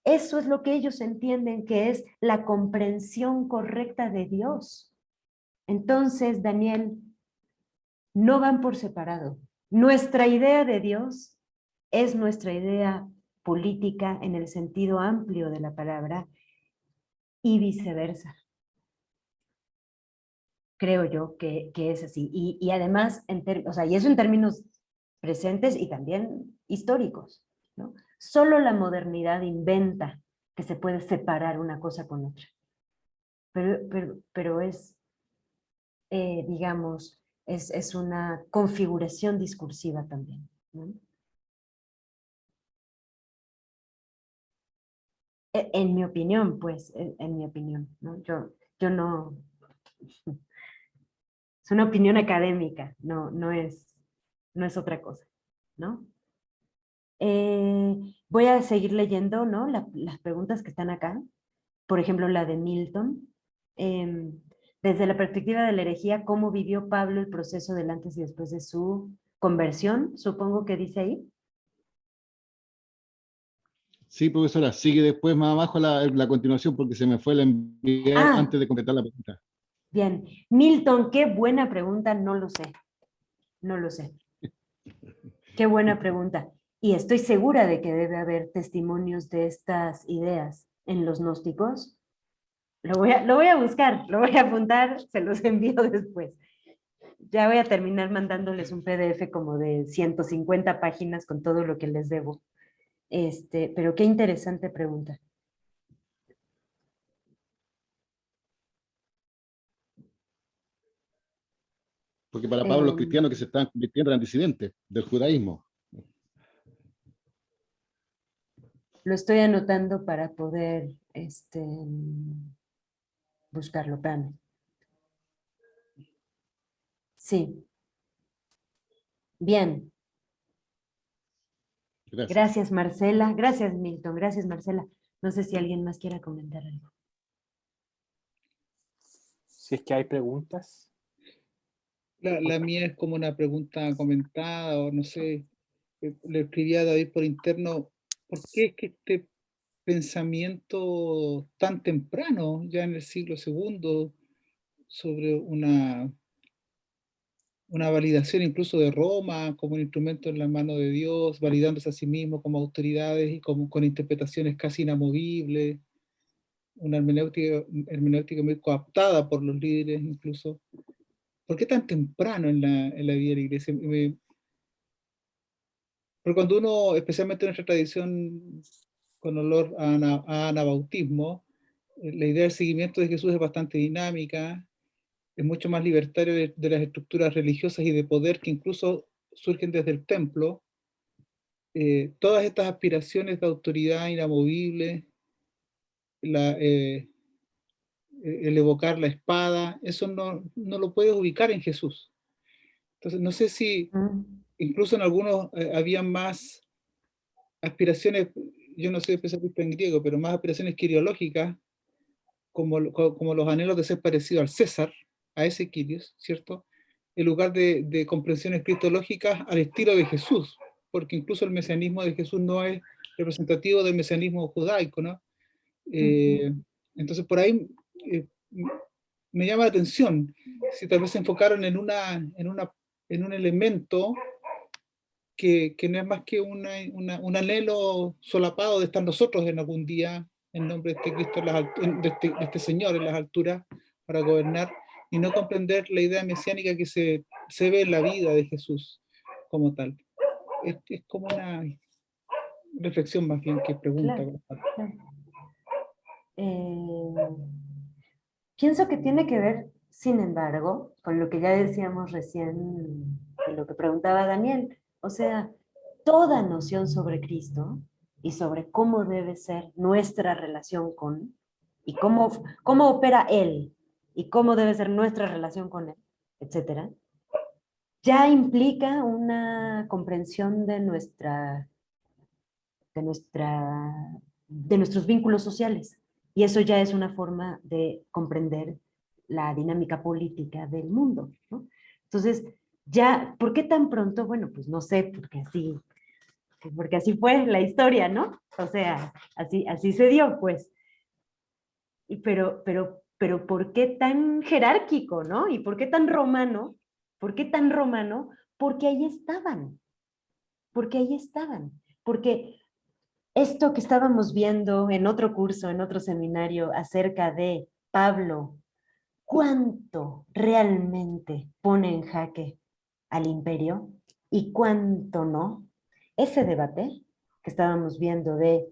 Eso es lo que ellos entienden que es la comprensión correcta de Dios. Entonces, Daniel, no van por separado. Nuestra idea de Dios es nuestra idea política en el sentido amplio de la palabra y viceversa. Creo yo que es así. Y además, y eso en términos presentes y también históricos, ¿no? Solo la modernidad inventa que se puede separar una cosa con otra. Pero es, digamos, es una configuración discursiva también, ¿no? En mi opinión, pues, en mi opinión, ¿no? Yo no, es una opinión académica, no es otra cosa, ¿no? Voy a seguir leyendo, ¿no? Las preguntas que están acá. Por ejemplo, la de Milton. Desde la perspectiva de la herejía, ¿cómo vivió Pablo el proceso del antes y después de su conversión? Supongo que dice ahí. Sí, profesora, sigue después más abajo la continuación porque se me fue la enviar Ah, antes de completar la pregunta. bien. Milton, qué buena pregunta, no lo sé. No lo sé. Qué buena pregunta. Y estoy segura de que debe haber testimonios de estas ideas en los gnósticos. Lo voy a buscar, lo voy a apuntar, se los envío después. Ya voy a terminar mandándoles un PDF como de 150 páginas con todo lo que les debo. Pero qué interesante pregunta. Porque para Pablo los cristianos que se estaban convirtiendo eran disidentes del judaísmo. Lo estoy anotando para poder buscarlo. Espérame. Sí. Bien. Gracias, Marcela. Gracias, Milton. Gracias, Marcela. No sé si alguien más quiera comentar algo. Si es que hay preguntas. La mía es como una pregunta comentada, o no sé, le escribí a David por interno, ¿por qué es que este pensamiento tan temprano, ya en el siglo II, sobre una validación incluso de Roma como un instrumento en la mano de Dios, validándose a sí mismo como autoridades y con interpretaciones casi inamovibles, una hermenéutica muy coaptada por los líderes incluso? ¿Por qué tan temprano en la vida de la iglesia? Porque cuando uno, especialmente en nuestra tradición con olor a anabautismo, la idea del seguimiento de Jesús es bastante dinámica, es mucho más libertario de las estructuras religiosas y de poder que incluso surgen desde el templo. Todas estas aspiraciones de autoridad inamovible, el evocar la espada, eso no lo puedes ubicar en Jesús. Entonces, no sé si incluso en algunos habían más aspiraciones, yo no soy especialista en griego, pero más aspiraciones quiriológicas, como los anhelos de ser parecido al César, a ese Quirios, ¿cierto? En lugar de comprensiones cristológicas al estilo de Jesús, porque incluso el mesianismo de Jesús no es representativo del mesianismo judaico, ¿no? Entonces por ahí me llama la atención si tal vez se enfocaron en un elemento que no es más que un anhelo solapado de estar nosotros en algún día en nombre de este Cristo, de este Señor en las alturas para gobernar, y no comprender la idea mesiánica que se ve en la vida de Jesús como tal. Es como una reflexión más bien que pregunta. Claro, claro. Pienso que tiene que ver, sin embargo, con lo que ya decíamos recién, de lo que preguntaba Daniel. O sea, toda noción sobre Cristo y sobre cómo debe ser nuestra relación con, y cómo opera Él, y cómo debe ser nuestra relación con Él, etcétera, ya implica una comprensión de nuestros vínculos sociales. Y eso ya es una forma de comprender la dinámica política del mundo, ¿no? Entonces, ya, ¿por qué tan pronto? Bueno, pues no sé, porque así fue la historia, ¿no? O sea, así se dio, pues. Pero ¿por qué tan jerárquico, no? ¿Y por qué tan romano? ¿Por qué tan romano? Porque ahí estaban. Porque ahí estaban. Porque esto que estábamos viendo en otro curso, en otro seminario acerca de Pablo, ¿cuánto realmente pone en jaque al imperio y cuánto no? Ese debate que estábamos viendo de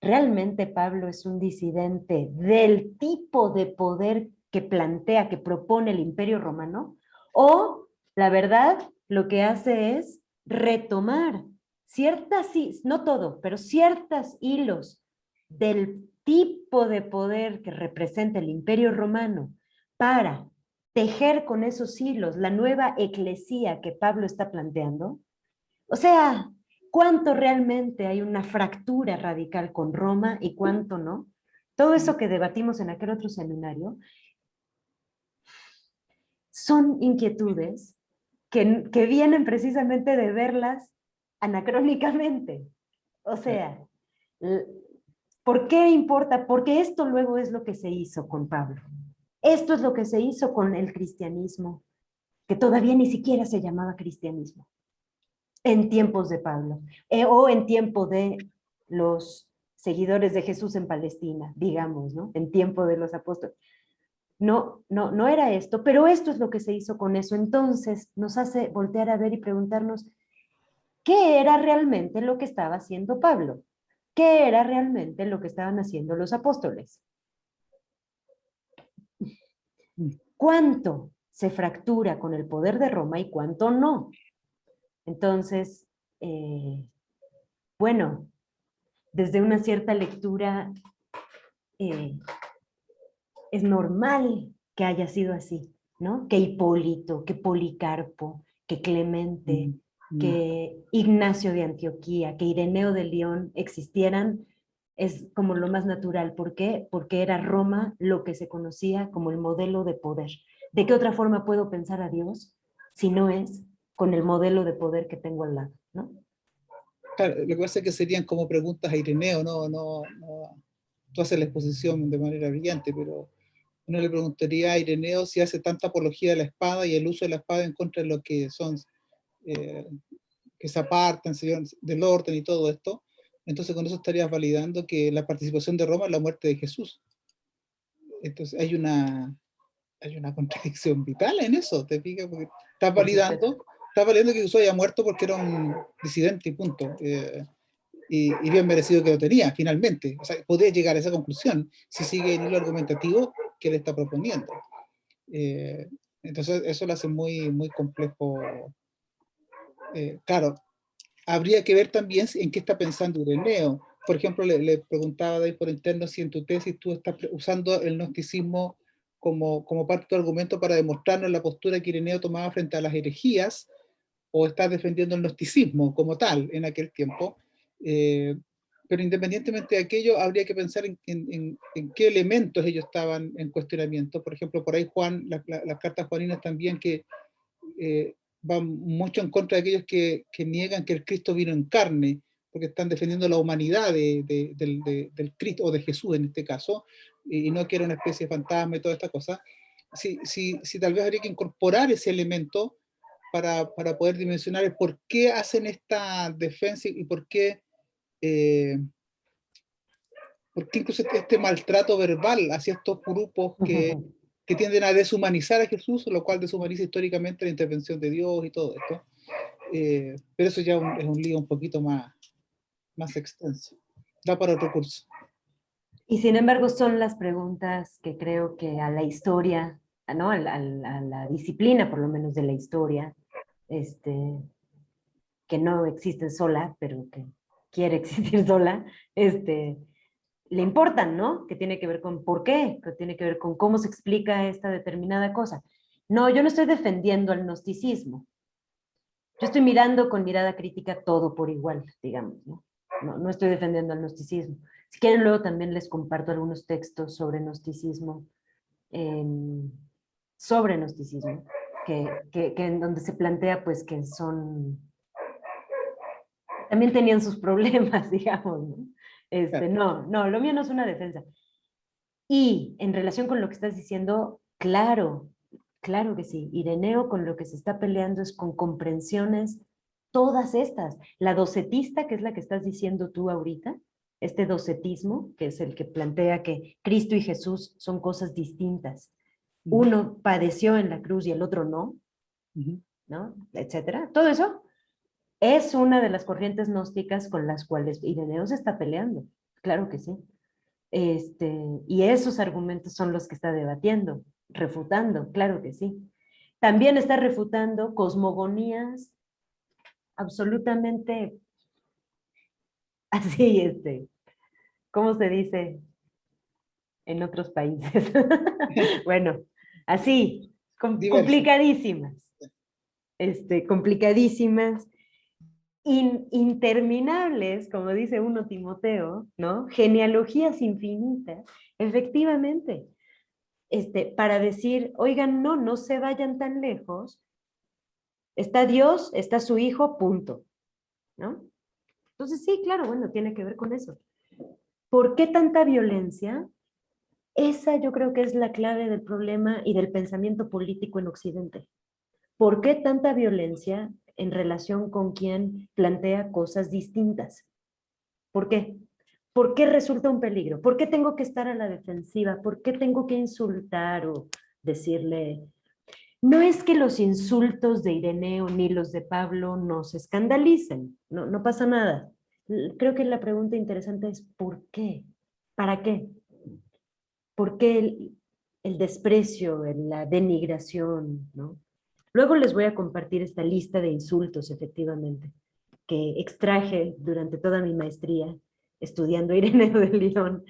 ¿realmente Pablo es un disidente del tipo de poder que plantea, que propone el imperio romano? ¿O la verdad lo que hace es retomar ciertas, no todo, pero ciertos hilos del tipo de poder que representa el imperio romano para tejer con esos hilos la nueva eclesía que Pablo está planteando? O sea, ¿cuánto realmente hay una fractura radical con Roma y cuánto no? Todo eso que debatimos en aquel otro seminario son inquietudes que vienen precisamente de verlas anacrónicamente. O sea, ¿por qué importa? Porque esto luego es lo que se hizo con Pablo. Esto es lo que se hizo con el cristianismo, que todavía ni siquiera se llamaba cristianismo en tiempos de Pablo, o en tiempo de los seguidores de Jesús en Palestina, digamos, ¿no? En tiempo de los apóstoles. No era esto, pero esto es lo que se hizo con eso. Entonces nos hace voltear a ver y preguntarnos, ¿qué era realmente lo que estaba haciendo Pablo? ¿Qué era realmente lo que estaban haciendo los apóstoles? ¿Cuánto se fractura con el poder de Roma y cuánto no? Entonces, bueno, desde una cierta lectura es normal que haya sido así, ¿no? Que Hipólito, que Policarpo, que Clemente, que Ignacio de Antioquía, que Ireneo de León existieran, es como lo más natural. ¿Por qué? Porque era Roma lo que se conocía como el modelo de poder. ¿De qué otra forma puedo pensar a Dios si no es con el modelo de poder que tengo al lado, ¿no? Claro, lo que pasa es que serían como preguntas a Ireneo, tú haces la exposición de manera brillante, pero uno le preguntaría a Ireneo si hace tanta apología de la espada y el uso de la espada en contra de lo que son, que se apartan del orden y todo esto. Entonces con eso estarías validando que la participación de Roma es la muerte de Jesús. Entonces hay una contradicción vital en eso, ¿te fijas? Porque estás validando que Jesús haya muerto porque era un disidente y punto. Y bien merecido que lo tenía, finalmente. O sea, podría llegar a esa conclusión si sigue el hilo argumentativo que él está proponiendo. Entonces, eso lo hace muy, muy complejo. Claro, habría que ver también en qué está pensando Ireneo. Por ejemplo, le preguntaba de ahí por interno si en tu tesis tú estás usando el gnosticismo como parte de tu argumento para demostrarnos la postura que Ireneo tomaba frente a las herejías, o estás defendiendo el gnosticismo como tal en aquel tiempo. Pero independientemente de aquello, habría que pensar en qué elementos ellos estaban en cuestionamiento. Por ejemplo, por ahí Juan, las cartas juaninas también, que van mucho en contra de aquellos que niegan que el Cristo vino en carne, porque están defendiendo la humanidad del Cristo, o de Jesús en este caso, y no que era una especie de fantasma y toda esta cosa. Si tal vez habría que incorporar ese elemento para poder dimensionar el por qué hacen esta defensa y por qué incluso este maltrato verbal hacia estos grupos que tienden a deshumanizar a Jesús, lo cual deshumaniza históricamente la intervención de Dios y todo esto. Pero eso ya es un lío un poquito más extenso. Da para otro curso. Y sin embargo son las preguntas que creo que a la historia, ¿no? a la disciplina por lo menos de la historia, que no existe sola, pero que quiere existir sola, le importan, ¿no? Que tiene que ver con por qué, que tiene que ver con cómo se explica esta determinada cosa. No, yo no estoy defendiendo al gnosticismo. Yo estoy mirando con mirada crítica todo por igual, digamos, ¿no? No estoy defendiendo al gnosticismo. Si quieren, luego también les comparto algunos textos sobre gnosticismo, que en donde se plantea pues que también tenían sus problemas, digamos, ¿no? No, lo mío no es una defensa. Y en relación con lo que estás diciendo, claro que sí. Ireneo con lo que se está peleando es con comprensiones todas estas. La docetista, que es la que estás diciendo tú ahorita, este docetismo, que es el que plantea que Cristo y Jesús son cosas distintas. Uno padeció en la cruz y el otro no, ¿no? Etcétera. Todo eso es una de las corrientes gnósticas con las cuales Ireneo se está peleando. Claro que sí. Y esos argumentos son los que está debatiendo, refutando, claro que sí. También está refutando cosmogonías absolutamente así, ¿cómo se dice en otros países? Bueno, así, complicadísimas. Complicadísimas, interminables, como dice uno Timoteo, ¿no? Genealogías infinitas, efectivamente, para decir, oigan, no se vayan tan lejos, está Dios, está su Hijo, punto, ¿no? Entonces sí, claro, bueno, tiene que ver con eso. ¿Por qué tanta violencia? Esa yo creo que es la clave del problema y del pensamiento político en Occidente. ¿Por qué tanta violencia en relación con quien plantea cosas distintas? ¿Por qué? ¿Por qué resulta un peligro? ¿Por qué tengo que estar a la defensiva? ¿Por qué tengo que insultar o decirle? No es que los insultos de Ireneo ni los de Pablo nos escandalicen, no pasa nada. Creo que la pregunta interesante es ¿por qué? ¿Para qué? ¿Por qué el desprecio, la denigración, ¿no? Luego les voy a compartir esta lista de insultos, efectivamente, que extraje durante toda mi maestría estudiando Ireneo de León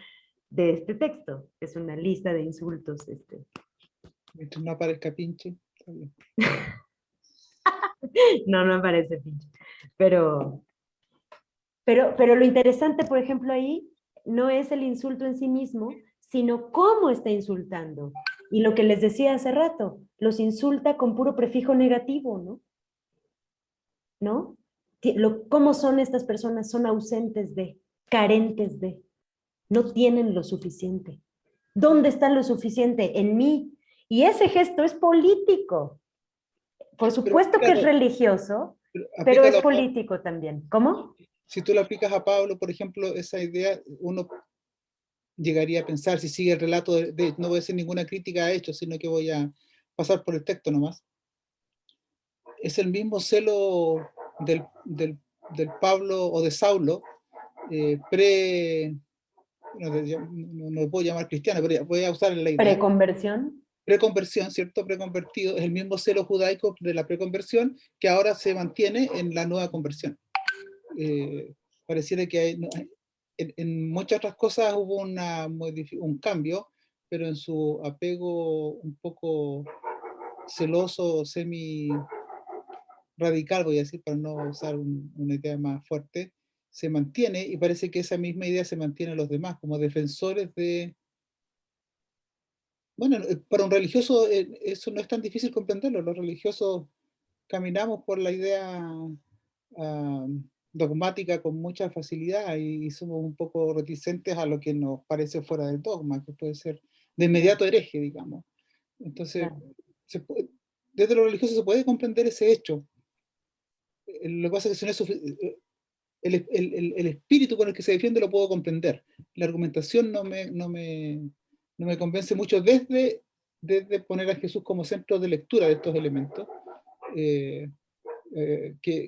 de este texto. Es una lista de insultos. Mientras no aparezca pinche. No aparece pinche. Pero lo interesante, por ejemplo, ahí no es el insulto en sí mismo, sino cómo está insultando. Y lo que les decía hace rato, los insulta con puro prefijo negativo, ¿no? ¿No? ¿Cómo son estas personas? Son ausentes de, carentes de, no tienen lo suficiente. ¿Dónde está lo suficiente? En mí. Y ese gesto es político. Por supuesto que es religioso, pero es político también. ¿Cómo? Si tú lo aplicas a Pablo, por ejemplo, esa idea, uno llegaría a pensar, si sigue el relato no voy a hacer ninguna crítica a hechos, sino que voy a pasar por el texto nomás. Es el mismo celo del Pablo o de Saulo, no lo puedo llamar cristiano, pero voy a usar la idea. Preconversión. Preconversión, ¿cierto? Preconvertido, es el mismo celo judaico de la preconversión que ahora se mantiene en la nueva conversión. Pareciera que en muchas otras cosas hubo un cambio, pero en su apego un poco celoso, semi-radical, voy a decir, para no usar una idea más fuerte, se mantiene, y parece que esa misma idea se mantiene en los demás, como defensores de... Bueno, para un religioso eso no es tan difícil comprenderlo. Los religiosos caminamos por la idea ah, dogmática con mucha facilidad y somos un poco reticentes a lo que nos parece fuera del dogma, que puede ser de inmediato hereje, digamos. Entonces, Claro. desde lo religioso se puede comprender ese hecho. Lo que pasa es que si no es el espíritu con el que se defiende lo puedo comprender. La argumentación no me convence mucho desde poner a Jesús como centro de lectura de estos elementos. Que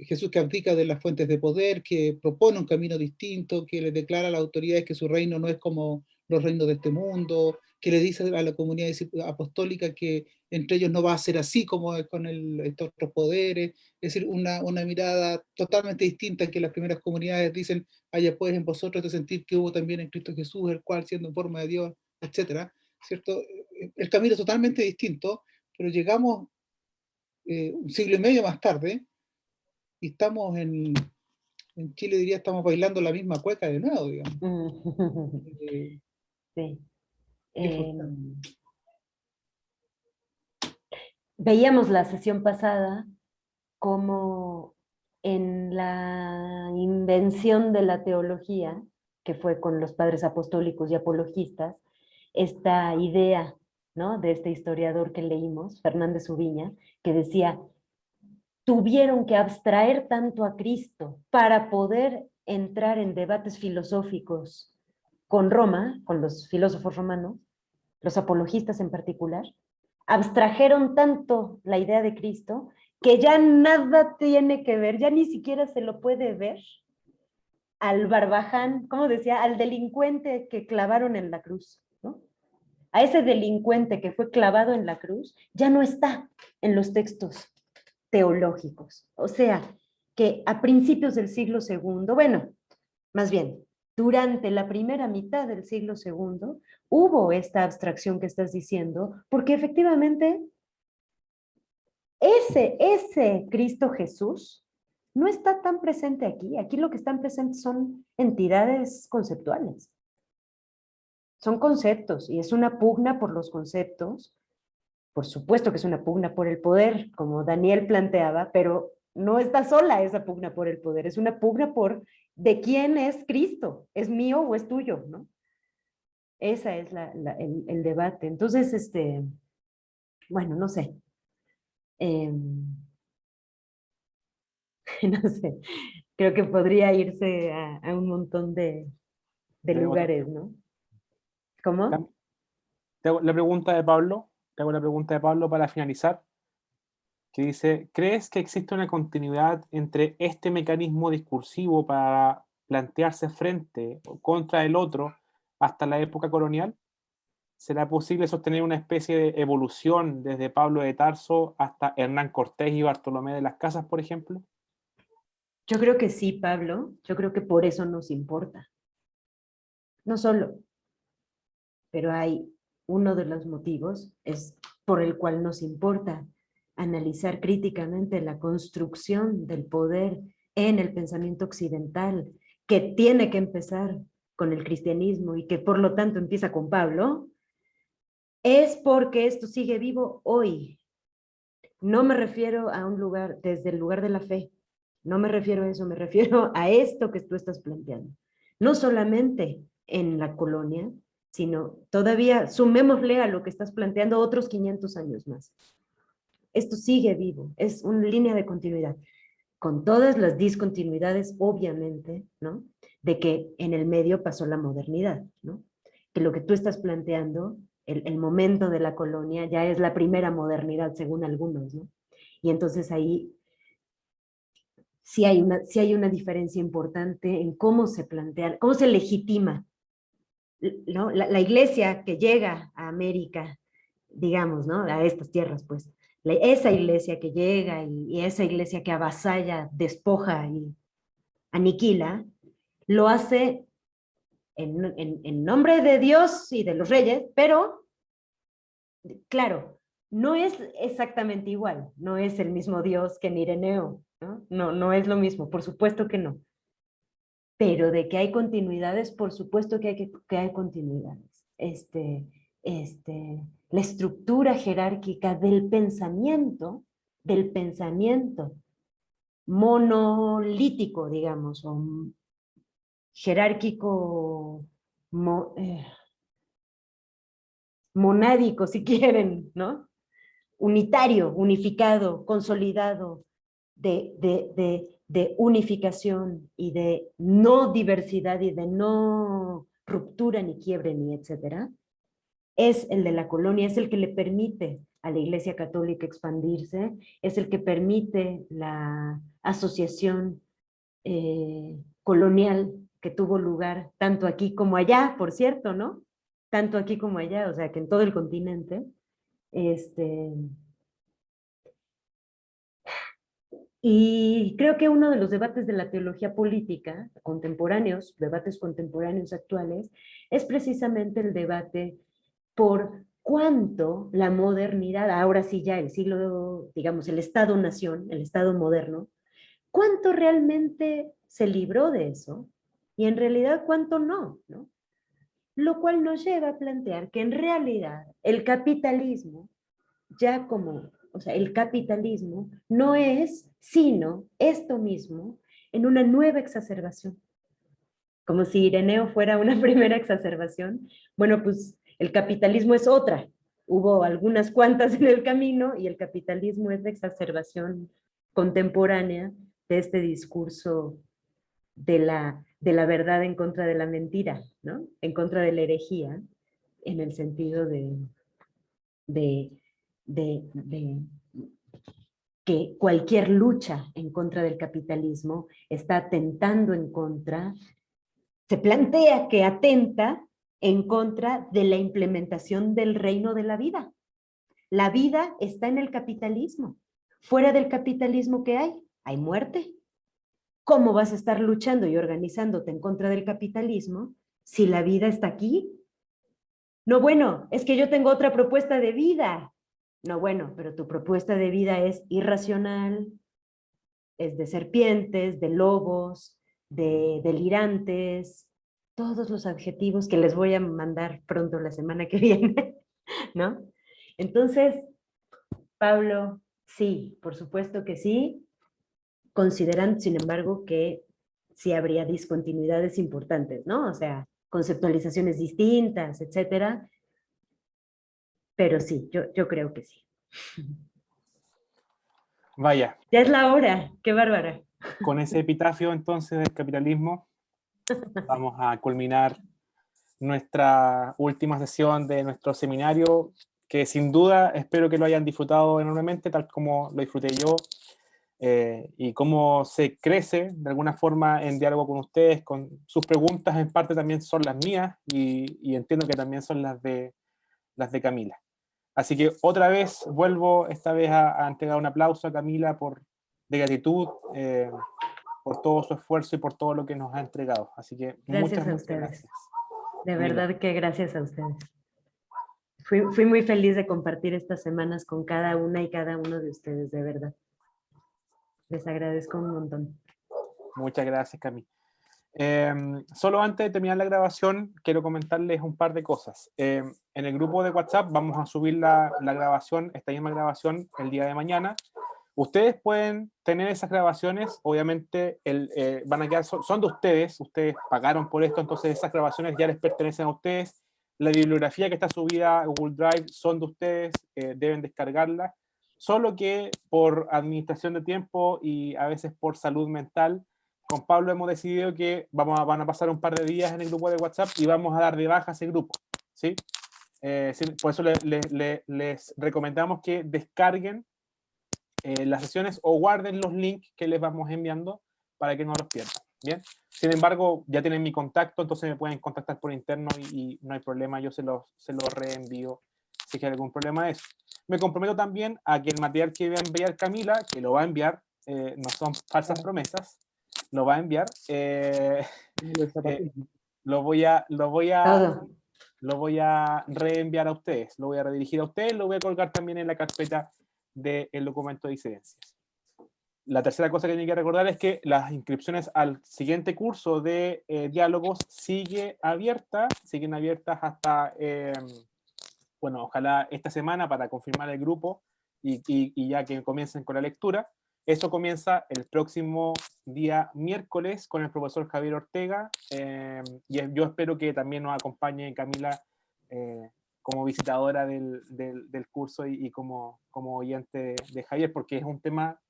Jesús, que abdica de las fuentes de poder, que propone un camino distinto, que le declara a las autoridades que su reino no es como los reinos de este mundo, que le dice a la comunidad apostólica que entre ellos no va a ser así como es con estos otros poderes. Es decir, una mirada totalmente distinta, que las primeras comunidades dicen: haya pues en vosotros de sentir que hubo también en Cristo Jesús, el cual siendo en forma de Dios, etcétera, ¿cierto? El camino es totalmente distinto, pero llegamos un siglo y medio más tarde y estamos en Chile, diría, estamos bailando la misma cueca de nuevo, digamos. Sí. Qué frustrante. Veíamos la sesión pasada como en la invención de la teología, que fue con los padres apostólicos y apologistas, esta idea, ¿no?, de este historiador que leímos, Fernández Ubiña, que decía: tuvieron que abstraer tanto a Cristo para poder entrar en debates filosóficos con Roma, con los filósofos romanos, los apologistas en particular, abstrajeron tanto la idea de Cristo que ya nada tiene que ver, ya ni siquiera se lo puede ver al barbaján, ¿cómo decía?, al delincuente que clavaron en la cruz, ¿no? A ese delincuente que fue clavado en la cruz, ya no está en los textos teológicos. O sea, que a principios del siglo segundo, bueno, más bien, durante la primera mitad del siglo segundo, hubo esta abstracción que estás diciendo, porque efectivamente ese Cristo Jesús no está tan presente aquí. Aquí lo que están presentes son entidades conceptuales. Son conceptos y es una pugna por los conceptos. Por supuesto que es una pugna por el poder, como Daniel planteaba, pero no está sola esa pugna por el poder, es una pugna por de quién es Cristo, ¿es mío o es tuyo?, ¿no? Esa es el debate. Entonces, bueno, no sé. No sé, creo que podría irse a un montón de lugares, ¿no? ¿Cómo? Te hago la pregunta de Pablo, para finalizar, que dice: ¿crees que existe una continuidad entre este mecanismo discursivo para plantearse frente o contra el otro hasta la época colonial? ¿Será posible sostener una especie de evolución desde Pablo de Tarso hasta Hernán Cortés y Bartolomé de las Casas, por ejemplo? Yo creo que sí, Pablo. Yo creo que por eso nos importa. No solo, pero hay uno de los motivos es por el cual nos importa analizar críticamente la construcción del poder en el pensamiento occidental, que tiene que empezar con el cristianismo y que por lo tanto empieza con Pablo, es porque esto sigue vivo hoy. No me refiero a un lugar, desde el lugar de la fe, no me refiero a eso, me refiero a esto que tú estás planteando. No solamente en la colonia, sino todavía sumémosle a lo que estás planteando otros 500 años más. Esto sigue vivo, es una línea de continuidad, con todas las discontinuidades, obviamente, ¿no?, de que en el medio pasó la modernidad, ¿no? Que lo que tú estás planteando, el momento de la colonia, ya es la primera modernidad, según algunos, ¿no? Y entonces ahí sí hay una diferencia importante en cómo se plantea, cómo se legitima, ¿no?, la iglesia que llega a América, digamos, ¿no?, a estas tierras, pues, esa iglesia que llega y esa iglesia que avasalla, despoja y aniquila, lo hace en nombre de Dios y de los reyes, pero claro, no es exactamente igual, no es el mismo Dios que en Ireneo, ¿no? No, no es lo mismo, por supuesto que no. Pero de que hay continuidades, por supuesto que hay continuidades. La estructura jerárquica del pensamiento monolítico, digamos, o jerárquico, monádico, si quieren, ¿no? Unitario, unificado, consolidado, de unificación y de no diversidad y de no ruptura, ni quiebre, ni etcétera, es el de la colonia, es el que le permite a la Iglesia Católica expandirse, es el que permite la asociación colonial que tuvo lugar tanto aquí como allá, por cierto, ¿no? Tanto aquí como allá, o sea, que en todo el continente. Y creo que uno de los debates de la teología política contemporáneos, debates contemporáneos actuales, es precisamente el debate por cuánto la modernidad, ahora sí ya el siglo, digamos, el Estado-nación, el Estado moderno, cuánto realmente se libró de eso y en realidad cuánto no, ¿no? Lo cual nos lleva a plantear que en realidad el capitalismo, ya como, o sea, el capitalismo no es sino esto mismo en una nueva exacerbación. Como si Ireneo fuera una primera exacerbación. Bueno, pues el capitalismo es otra. Hubo algunas cuantas en el camino y el capitalismo es la exacerbación contemporánea de este discurso de la verdad en contra de la mentira, ¿no? En contra de la herejía, en el sentido de, de que cualquier lucha en contra del capitalismo está atentando en contra, se plantea que atenta en contra de la implementación del reino de la vida. La vida está en el capitalismo. Fuera del capitalismo, ¿qué hay? Hay muerte. ¿Cómo vas a estar luchando y organizándote en contra del capitalismo si la vida está aquí? No, bueno, es que yo tengo otra propuesta de vida. No, bueno, pero tu propuesta de vida es irracional, es de serpientes, de lobos, de delirantes, todos los adjetivos que les voy a mandar pronto la semana que viene, ¿no? Entonces, Pablo, sí, por supuesto que sí, considerando, sin embargo, que sí habría discontinuidades importantes, ¿no? O sea, conceptualizaciones distintas, etcétera, pero sí, yo creo que sí. Vaya, Ya es la hora, qué bárbara. con ese epitafio entonces del capitalismo, vamos a culminar nuestra última sesión de nuestro seminario, que sin duda espero que lo hayan disfrutado enormemente, tal como lo disfruté yo, y cómo se crece de alguna forma en diálogo con ustedes, con sus preguntas en parte también son las mías, y entiendo que también son las de Camila. Así que otra vez vuelvo esta vez a entregar un aplauso a Camila de gratitud, por todo su esfuerzo y por todo lo que nos ha entregado. Así que Gracias a muchas ustedes. gracias. De Camila. verdad que gracias a ustedes. Fui muy feliz de compartir estas semanas con cada una y cada uno de ustedes, de verdad. Les agradezco un montón. Muchas gracias, Cami. Solo antes de terminar la grabación, quiero comentarles un par de cosas. En el grupo de WhatsApp vamos a subir la grabación, esta misma grabación, el día de mañana. Ustedes pueden tener esas grabaciones, obviamente van a quedar, son de ustedes pagaron por esto, entonces esas grabaciones ya les pertenecen a ustedes. La bibliografía que está subida a Google Drive son de ustedes, deben descargarla. Solo que por administración de tiempo y a veces por salud mental, con Pablo hemos decidido que van a pasar un par de días en el grupo de WhatsApp y vamos a dar de baja ese grupo, ¿sí? Por eso les recomendamos que descarguen las sesiones o guarden los links que les vamos enviando para que no los pierdan, ¿bien? Sin embargo, ya tienen mi contacto, entonces me pueden contactar por interno y no hay problema, yo se los reenvío si hay algún problema de eso. Me comprometo también a que el material que va a enviar Camila, que lo va a enviar, no son falsas promesas, lo va a enviar, lo voy a Todo. lo voy a reenviar a ustedes, lo voy a redirigir a ustedes, lo voy a colgar también en la carpeta del documento de disidencias. La tercera cosa que tienen que recordar es que las inscripciones al siguiente curso de diálogos siguen abiertas hasta, bueno, ojalá esta semana para confirmar el grupo y ya que comiencen con la lectura. Eso comienza el próximo día miércoles con el profesor Javier Ortega, y yo espero que también nos acompañe Camila como visitadora del curso y como oyente de Javier, porque es un tema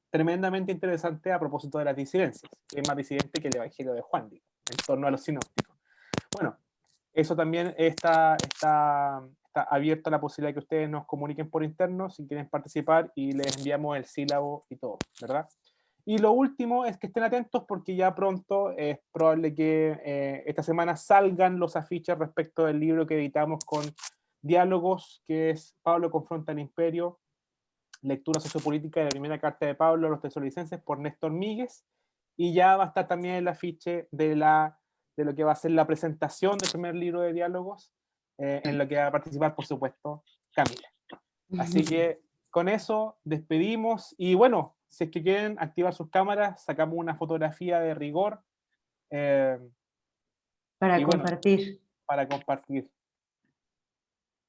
tremendamente interesante a propósito de las disidencias, que es más disidente que el Evangelio de Juan, digo, en torno a los sinópticos. Bueno, eso también está abierto a la posibilidad de que ustedes nos comuniquen por interno si quieren participar y les enviamos el sílabo y todo, ¿verdad? Y lo último es que estén atentos porque ya pronto es probable que esta semana salgan los afiches respecto del libro que editamos con Diálogos, que es Pablo confronta al imperio, lectura sociopolítica de la primera carta de Pablo a los tesalonicenses por Néstor Míguez, y ya va a estar también el afiche de lo que va a ser la presentación del primer libro de diálogos, en lo que va a participar, por supuesto, Camila. Así que con eso despedimos, y bueno, si es que quieren activar sus cámaras, sacamos una fotografía de rigor. Para Y bueno, compartir. para compartir.